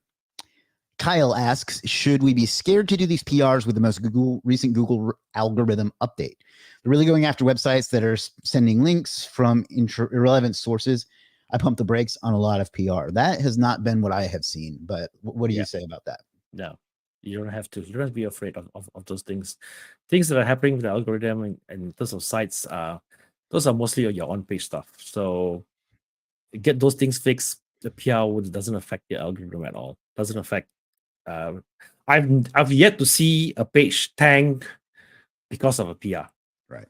Kyle asks, should we be scared to do these PRs with the most recent Google algorithm update? They're really going after websites that are sending links from irrelevant sources. I pump the brakes on a lot of PR. That has not been what I have seen, but what do you say about that? No, you don't have to. You don't have to be afraid of those things. Things that are happening with the algorithm and in terms of sites, those are mostly your on-page stuff. So get those things fixed. The PR doesn't affect the algorithm at all. Doesn't affect. I've yet to see a page tank because of a PR. Right.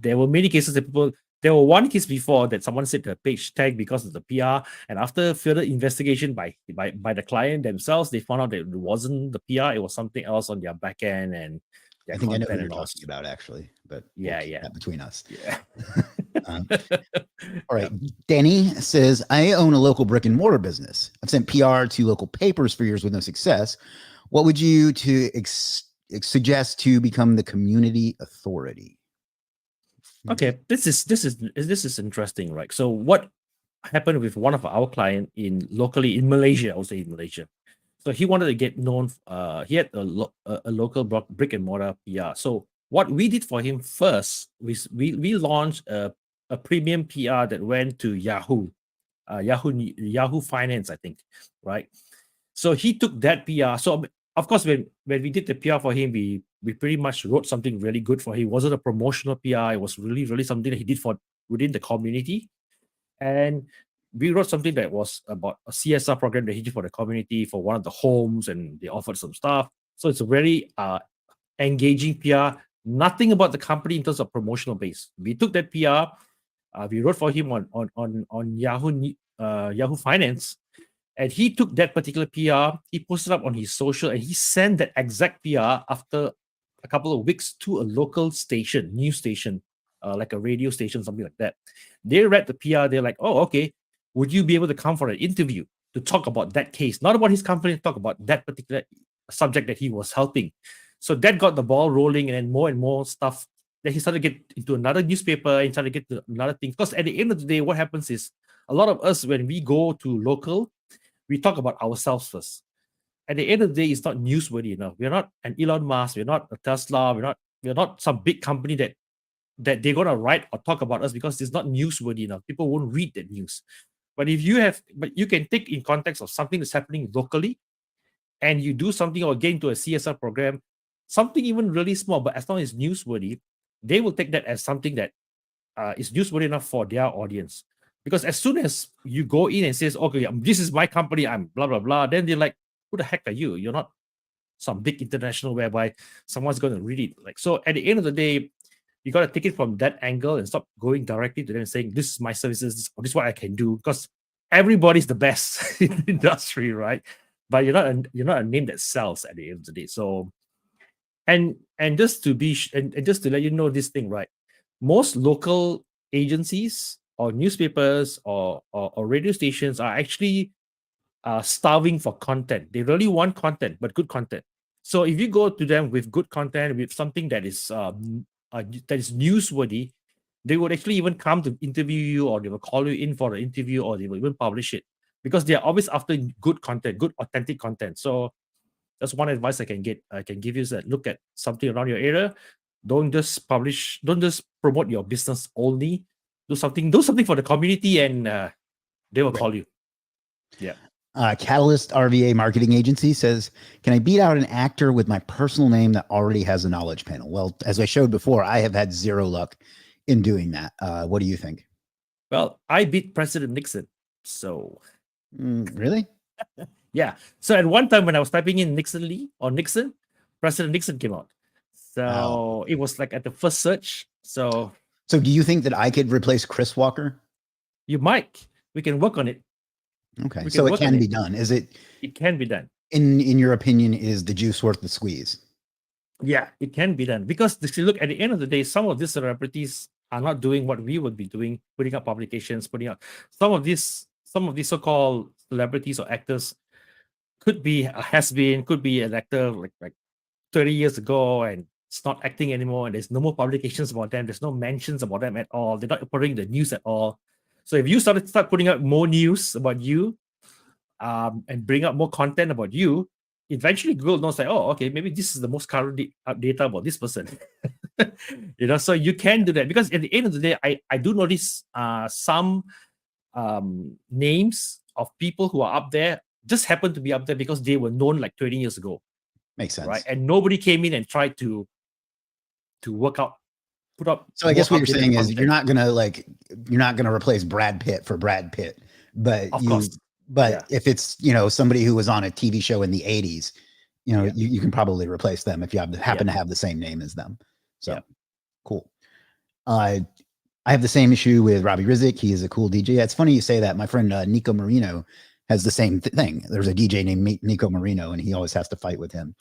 There were many cases that people. There were one case before that someone said the page tagged because of the PR, and after further investigation by the client themselves, they found out that it wasn't the PR; it was something else on their back end and their I think I know what content you're and all. talking about, actually, but Yeah, we'll keep yeah. that between us. Yeah. All right. Danny says, I own a local brick and mortar business. I've sent PR to local papers for years with no success. What would you suggest to become the community authority? Okay, this is interesting, right? So what happened with one of our client locally in Malaysia? I would say in Malaysia. So he wanted to get known. He had a local brick and mortar PR. So what we did for him first, we launched a premium PR that went to Yahoo, Yahoo Finance, I think, right? So he took that PR. So of course, when we did the PR for him, we pretty much wrote something really good for him. It wasn't a promotional PR. It was really, really something that he did for within the community. And we wrote something that was about a CSR program that he did for the community for one of the homes, and they offered some stuff. So it's a very engaging PR. Nothing about the company in terms of promotional base. We took that PR, we wrote for him on Yahoo Finance, and he took that particular PR, he posted up on his social, and he sent that exact PR after a couple of weeks to a local station, news station, like a radio station, something like that. They read the PR, they're like, oh, okay, would you be able to come for an interview to talk about that case? Not about his company, talk about that particular subject that he was helping. So that got the ball rolling, and more stuff. Then he started to get into another newspaper and started to get to another thing. Because at the end of the day, what happens is a lot of us, when we go to local, we talk about ourselves first. At the end of the day, it's not newsworthy enough. We're not an Elon Musk. We're not a Tesla. We're not some big company that they're gonna write or talk about us because it's not newsworthy enough. People won't read that news. But you can take in context of something that's happening locally, and you do something or get into a CSR program, something even really small, but as long as it's newsworthy, they will take that as something that is newsworthy enough for their audience. Because as soon as you go in and says, okay, this is my company, I'm blah, blah, blah, then they're like, who the heck are you? You're not some big international whereby someone's going to read it. Like, so at the end of the day, you got to take it from that angle and stop going directly to them and saying, this is my services, this is what I can do. Because everybody's the best in the industry, right? But you're not a name that sells at the end of the day. So, and just to be and just to let you know this thing, right? Most local agencies or newspapers or radio stations are actually starving for content. They really want content, but good content. So if you go to them with good content, with something that is newsworthy, they would actually even come to interview you, or they will call you in for an interview, or they will even publish it, because they are always after good content, good authentic content. So that's one advice I can give you, is that look at something around your area. Don't just promote your business only. Do something for the community, and they will call you. Yeah. Catalyst RVA Marketing Agency says, can I beat out an actor with my personal name that already has a knowledge panel? Well, as I showed before, I have had zero luck in doing that. What do you think? Well, I beat President Nixon. So really? Yeah. So at one time when I was typing in Nixon Lee or Nixon, President Nixon came out. So it was like at the first search, So So do you think that I could replace Chris Walker? you might. We can work on it. Okay. We So can it work on can be it. done. Is it It can be done. in your opinion, is the juice worth the squeeze? Yeah, it can be done because if you look at the end of the day, some of these celebrities are not doing what we would be doing, putting up publications, putting up some of these so-called celebrities or actors could be a has-been, could be an actor like 30 years ago and it's not acting anymore, and there's no more publications about them, there's no mentions about them at all, they're not putting the news at all. So if you start putting out more news about you, and bring up more content about you, eventually Google knows like, oh, okay, maybe this is the most current data about this person. So you can do that because at the end of the day, I do notice some names of people who are up there just happen to be up there because they were known like 20 years ago, Makes sense. right? And nobody came in and tried to work out, put up. So I more guess what you're updated saying is content. you're not gonna replace Brad Pitt for Brad Pitt, but Of course. Yeah. if it's somebody who was on a TV show in the 80s, Yeah. you can probably replace them if you happen Yeah. to have the same name as them. So Yeah. cool. I have the same issue with Robbie Rizek. He is a cool DJ. It's funny you say that. My friend Nico Marino has the same thing. There's a DJ named Nico Marino, and he always has to fight with him.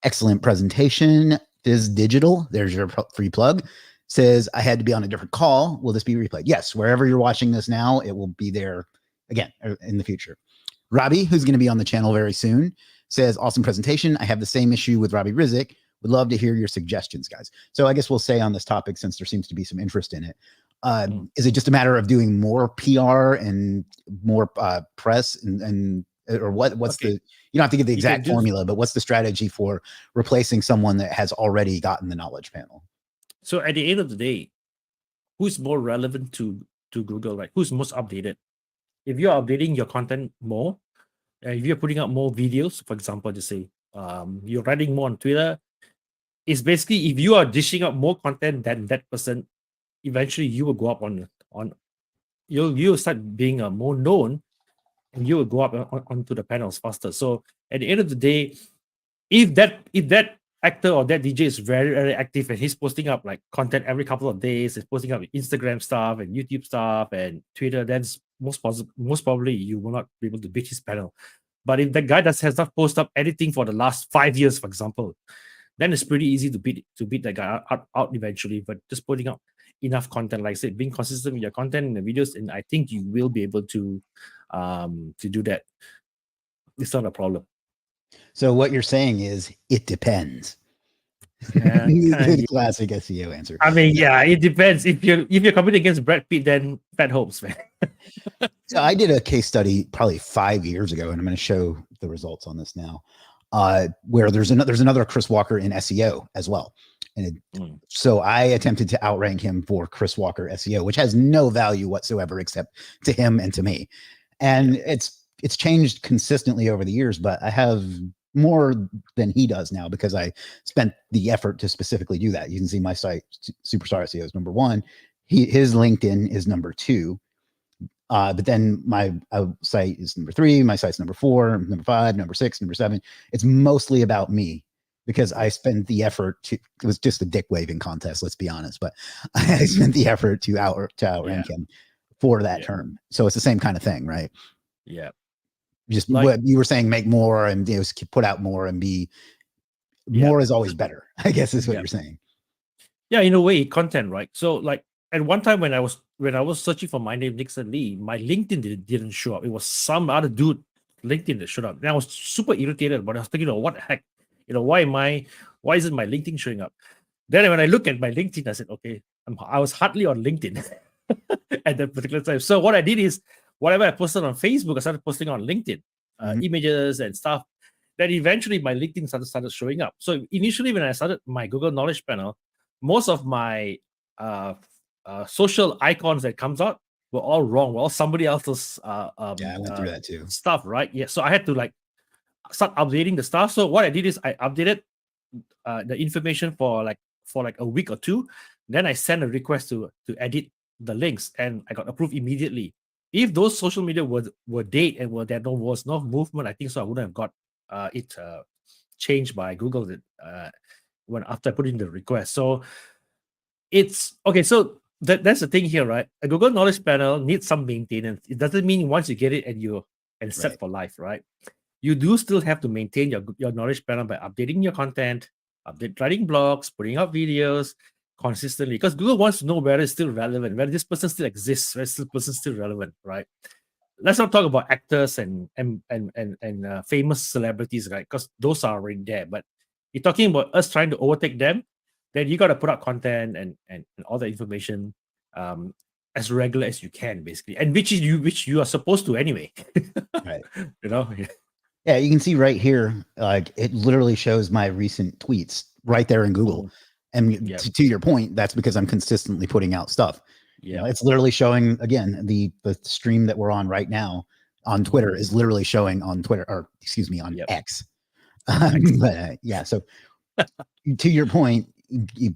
Excellent presentation. Fizz Digital, there's your free plug. Says, I had to be on a different call. Will this be replayed? Yes, wherever you're watching this now, it will be there again in the future. Robbie, who's going to be on the channel very soon, says, awesome presentation. I have the same issue with Robbie Rizek. Would love to hear your suggestions, guys. So I guess we'll say on this topic, since there seems to be some interest in it, is it just a matter of doing more PR and more press and or what's the, you don't have to give the exact formula, but what's the strategy for replacing someone that has already gotten the knowledge panel? So at the end of the day, who's more relevant to Google, right? Who's most updated? If you're updating your content more, if you're putting out more videos, for example, just say you're writing more on Twitter, it's basically if you are dishing out more content than that person, eventually you will go up on you'll start being more known, and you will go up onto the panels faster. So at the end of the day, if that actor or that DJ is very, very active and he's posting up like content every couple of days, he's posting up Instagram stuff and YouTube stuff and Twitter, then most probably you will not be able to beat his panel. But if that guy has not posted up anything for the last 5 years, for example, then it's pretty easy to beat that guy out eventually. But just putting out enough content, like I said, being consistent with your content and the videos, and I think you will be able to do that. It's not a problem. So what you're saying is it depends. Yeah, Good classic SEO answer. I mean, yeah, it depends. If you're competing against Brad Pitt, then bad hopes, man. So I did a case study probably 5 years ago, and I'm going to show the results on this now, where there's another Chris Walker in SEO as well. And so I attempted to outrank him for Chris Walker SEO, which has no value whatsoever except to him and to me. And it's changed consistently over the years, but I have more than he does now because I spent the effort to specifically do that. You can see my site, Superstar SEO, is number 1. His LinkedIn is number 2. But then my site is number 3. My site's number 4, number 5, number 6, number 7. It's mostly about me because I spent the effort to, it was just a dick waving contest, let's be honest, but I spent the effort to outrank him for that term. So it's the same kind of thing, right? Yeah. Just like, what you were saying, make more and put out more and be more is always better, I guess is what you're saying. Yeah, in a way, content, right? So like at one time when I was searching for my name, Nixon Lee, my LinkedIn didn't show up. It was some other dude LinkedIn that showed up. And I was super irritated, but I was thinking, what the heck? Why isn't my LinkedIn showing up? Then when I look at my LinkedIn, I said, okay, I was hardly on LinkedIn at that particular time. So what I did is whatever I posted on Facebook, I started posting on LinkedIn, images and stuff. Then eventually my LinkedIn started showing up. So initially when I started my Google Knowledge Panel, most of my social icons that comes out were all wrong. Were all somebody else's I went through that too. Stuff, right? Yeah. So I had to like start updating the stuff. So what I did is I updated the information for like a week or 2. Then I sent a request to edit the links, and I got approved immediately. If those social media were dead and there was no movement, I think so I wouldn't have got it changed by Google after I put in the request. So It's okay. So that's the thing here, right? A Google Knowledge Panel needs some maintenance. It doesn't mean once you get it and set Right. for life, right? You do still have to maintain your knowledge panel by updating your content, writing blogs, putting out videos consistently. Because Google wants to know whether it's still relevant, whether this person still exists, whether this person still relevant, right? Let's not talk about actors and famous celebrities, right? Because those are already there. But you're talking about us trying to overtake them, then you got to put out content and all the information as regular as you can, basically, and which you are supposed to anyway. Right. You know. Yeah, you can see right here, like it literally shows my recent tweets right there in Google. Mhm. And Yep. to your point, that's because I'm consistently putting out stuff. You know, Yeah. it's literally showing again the stream that we're on right now on Twitter is literally showing on Twitter, or excuse me, on Yep. X. X. But yeah, so to your point,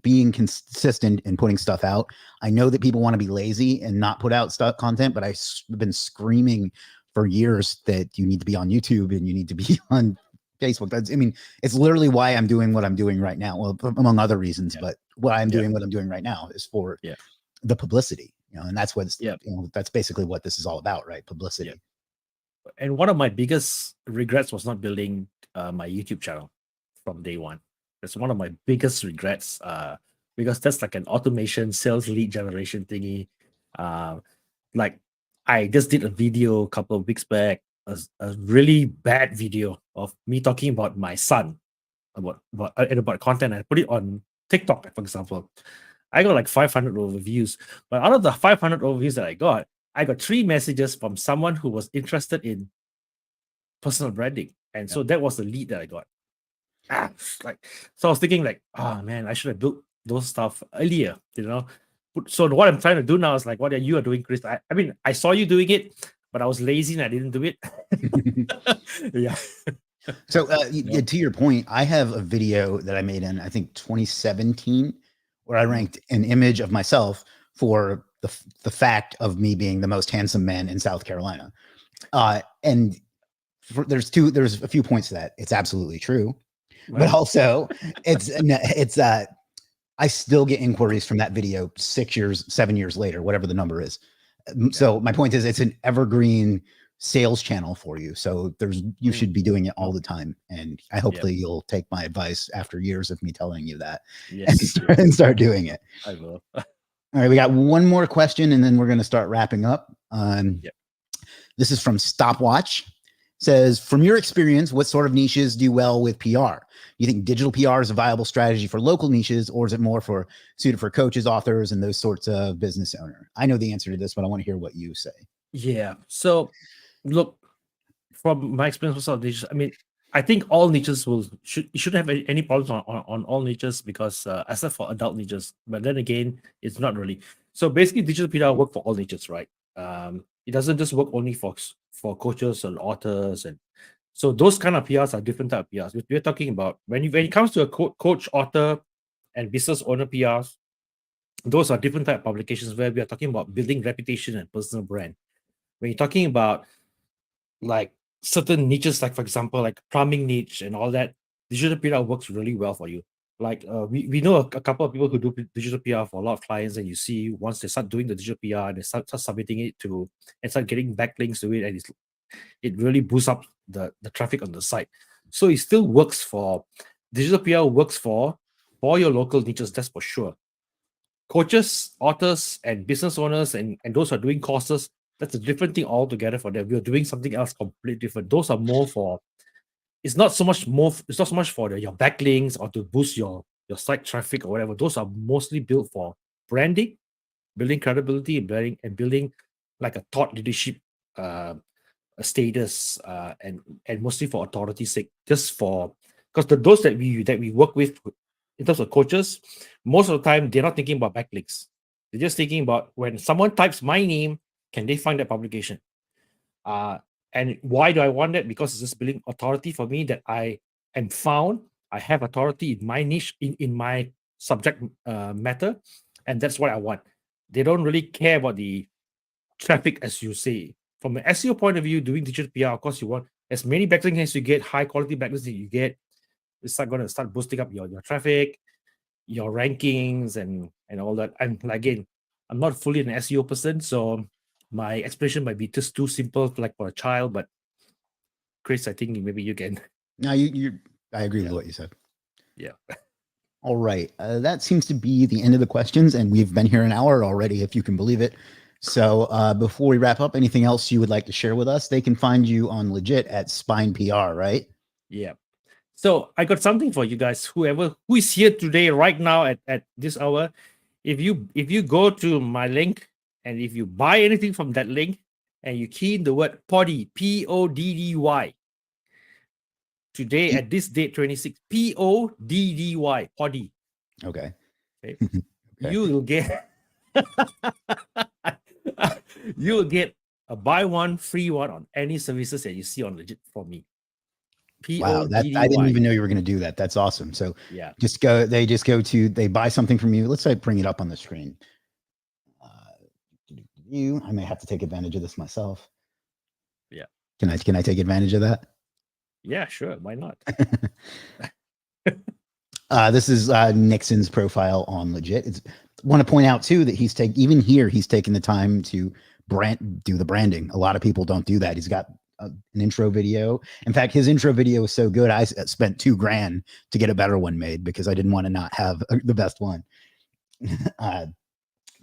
being consistent and putting stuff out. I know that people want to be lazy and not put out stuff content, but I've been screaming for years that you need to be on YouTube and you need to be on Facebook. I mean, it's literally why I'm doing what I'm doing right now. Well, among other reasons, Yeah. but why I'm Yeah. doing what I'm doing right now is for Yeah. the publicity, you know, and that's what's, Yeah. you know, that's basically what this is all about, right? Publicity. Yeah. And one of my biggest regrets was not building my YouTube channel from day one. That's one of my biggest regrets because that's like an automation sales lead generation thingy. Like I just did a video a couple of weeks back, a really bad video of me talking about my son, about content. I put it on TikTok, for example. I got like 500 overviews, but out of the 500 overviews that I got 3 messages from someone who was interested in personal branding, and so that was the lead that I got. Like, so I was thinking like, oh man, I should have built those stuff earlier, you know. So what I'm trying to do now is like what you are doing, Chris. I mean, I saw you doing it, but I was lazy and I didn't do it. Yeah. So to your point, I have a video that I made in, I think 2017, where I ranked an image of myself for the fact of me being the most handsome man in South Carolina. And there's a few points to that. It's absolutely true, but also it's I still get inquiries from that video 6 years, 7 years later, whatever the number is. So my point is, it's an evergreen sales channel for you. So you should be doing it all the time. And I hopefully you'll take my advice after years of me telling you that and start doing it. I will. All right, we got one more question and then we're going to start wrapping up. This is from Stopwatch. Says, from your experience, what sort of niches do well with PR? You think digital PR is a viable strategy for local niches, or is it more suited for coaches, authors, and those sorts of business owner? I know the answer to this, but I want to hear what you say. Yeah. So, look, from my experience with some niches, I mean, I think all niches you shouldn't have any problems on all niches because except for adult niches. But then again, it's not really. So basically, digital PR work for all niches, right? It doesn't just work only for coaches and authors, and so those kind of PRs are different type of PRs. We're talking about when it comes to a coach, author, and business owner PRs, those are different type of publications where we are talking about building reputation and personal brand. When you're talking about like certain niches, like for example, like plumbing niche and all that, digital PR works really well for you. Like we know a couple of people who do digital PR for a lot of clients, and you see once they start doing the digital PR and they start submitting it to and start getting backlinks to it, and it really boosts up the traffic on the site. So it still works for digital PR works for your local niches, that's for sure. Coaches, authors, and business owners, and those who are doing courses, that's a different thing altogether for them. We're doing something else completely different. Those are more for it's not so much for your backlinks or to boost your site traffic or whatever. Those are mostly built for branding, building credibility, and building like a thought leadership a status and mostly for authority's sake, just for because those that we work with in terms of coaches, most of the time they're not thinking about backlinks. They're just thinking about when someone types my name, can they find that publication? And why do I want that? Because it's just building authority for me that I am found. I have authority in my niche, in my subject matter, and that's what I want. They don't really care about the traffic, as you say. From an SEO point of view, doing digital PR, of course, you want as many backlinks as you get, high quality backlinks that you get. It's not going to start boosting up your traffic. your rankings and all that. And again, I'm not fully an SEO person, so my explanation might be just too simple, like for a child. But Chris, I think maybe you can. No, I agree with what you said. Yeah. All right. That seems to be the end of the questions, and we've been here an hour already, if you can believe it. So before we wrap up, anything else you would like to share with us? They can find you on Legit at Spine PR, right? Yeah. So I got something for you guys. Who is here today, right now at this hour, if you go to my link and if you buy anything from that link and you key in the word Poddy, Poddy, today at this date 26, Poddy, Poddy. Okay. Okay. Okay. You will get you will get a buy one free one on any services that you see on Legit from me. Wow, I didn't Poddy. even know you were going to do that. That's awesome. So Yeah. they buy something from you. Let's say bring it up on the screen. I may have to take advantage of this myself. Yeah. Can I take advantage of that? Yeah, sure. Why not? This is Nixon's profile on Legit. Want to point out too that he's taking the time to do the branding. A lot of people don't do that. He's got an intro video. In fact, his intro video was so good, I spent $2,000 to get a better one made because I didn't want to not have the best one.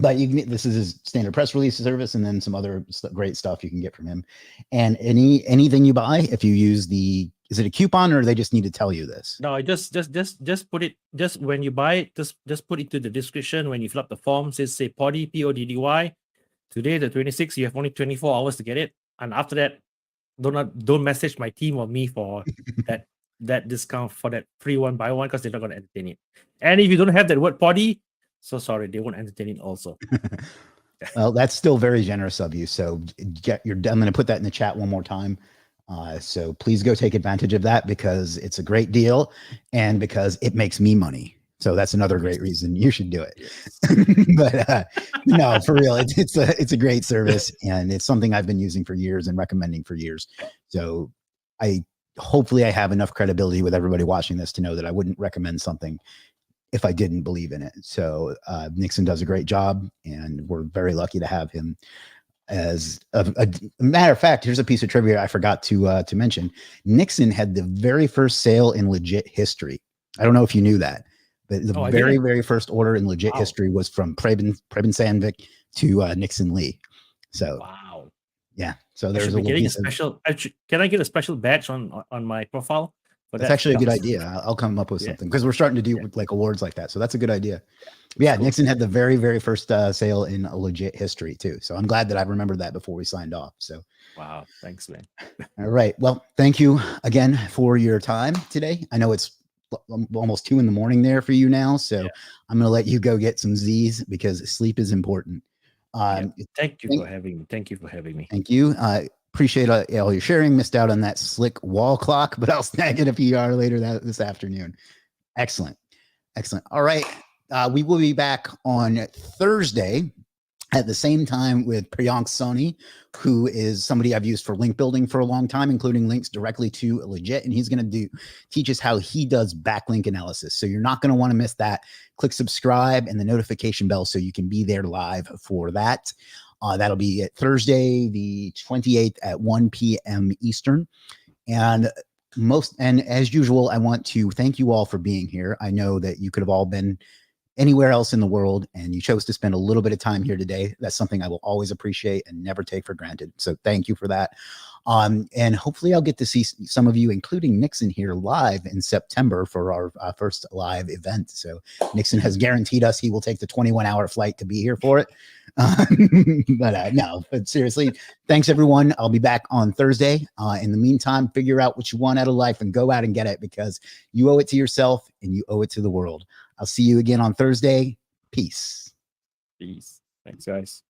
But this is his standard press release service, and then some other great stuff you can get from him. And anything you buy, if you use is it a coupon, or they just need to tell you this? No, just put it, just when you buy it, just put it to the description when you fill up the form. Say Poddy, Poddy. Today, the 26th, you have only 24 hours to get it, and after that, don't message my team or me for that discount for that free one buy one, because they're not going to entertain it. And if you don't have that word Poddy, so sorry, they won't entertain it also. Well, that's still very generous of you. So I'm going to put that in the chat one more time. So please go take advantage of that because it's a great deal and because it makes me money. So that's another great reason you should do it. Yes. But no, for real, it's a great service and it's something I've been using for years and recommending for years. So hopefully I have enough credibility with everybody watching this to know that I wouldn't recommend something if I didn't believe in it. So Nixon does a great job and we're very lucky to have him. As a matter of fact, here's a piece of trivia I forgot to mention. Nixon had the very first sale in Legit history. I don't know if you knew that, but the very first order in Legit history was from Preben Sandvik to Nixon Lee. So wow, yeah. So there's getting a special. Can I get a special badge on my profile? But that's actually a good idea. I'll come up with something because we're starting to do like awards like that. So that's a good idea. Yeah, cool. Nixon had the very first sale in a Legit history too. So I'm glad that I remembered that before we signed off. So wow, thanks, man. All right. Well, thank you again for your time today. I know it's almost 2 a.m. there for you now. So I'm going to let you go get some Z's because sleep is important. Thank you for having me. Thank you for having me. Thank you. Appreciate all your sharing. Missed out on that slick wall clock, but I'll snag it a PR later this afternoon. Excellent. All right. We will be back on Thursday at the same time with Priyank Soni, who is somebody I've used for link building for a long time, including links directly to Legit. And he's going to teach us how he does backlink analysis. So you're not going to want to miss that. Click subscribe and the notification bell so you can be there live for that. That'll be at Thursday, the 28th at 1 p.m. Eastern. And as usual, I want to thank you all for being here. I know that you could have all been anywhere else in the world, and you chose to spend a little bit of time here today. That's something I will always appreciate and never take for granted. So thank you for that. And hopefully I'll get to see some of you, including Nixon, here live in September for our first live event. So Nixon has guaranteed us he will take the 21-hour flight to be here for it. But seriously, thanks everyone. I'll be back on Thursday. In the meantime, figure out what you want out of life and go out and get it because you owe it to yourself and you owe it to the world. I'll see you again on Thursday. Peace. Thanks, guys.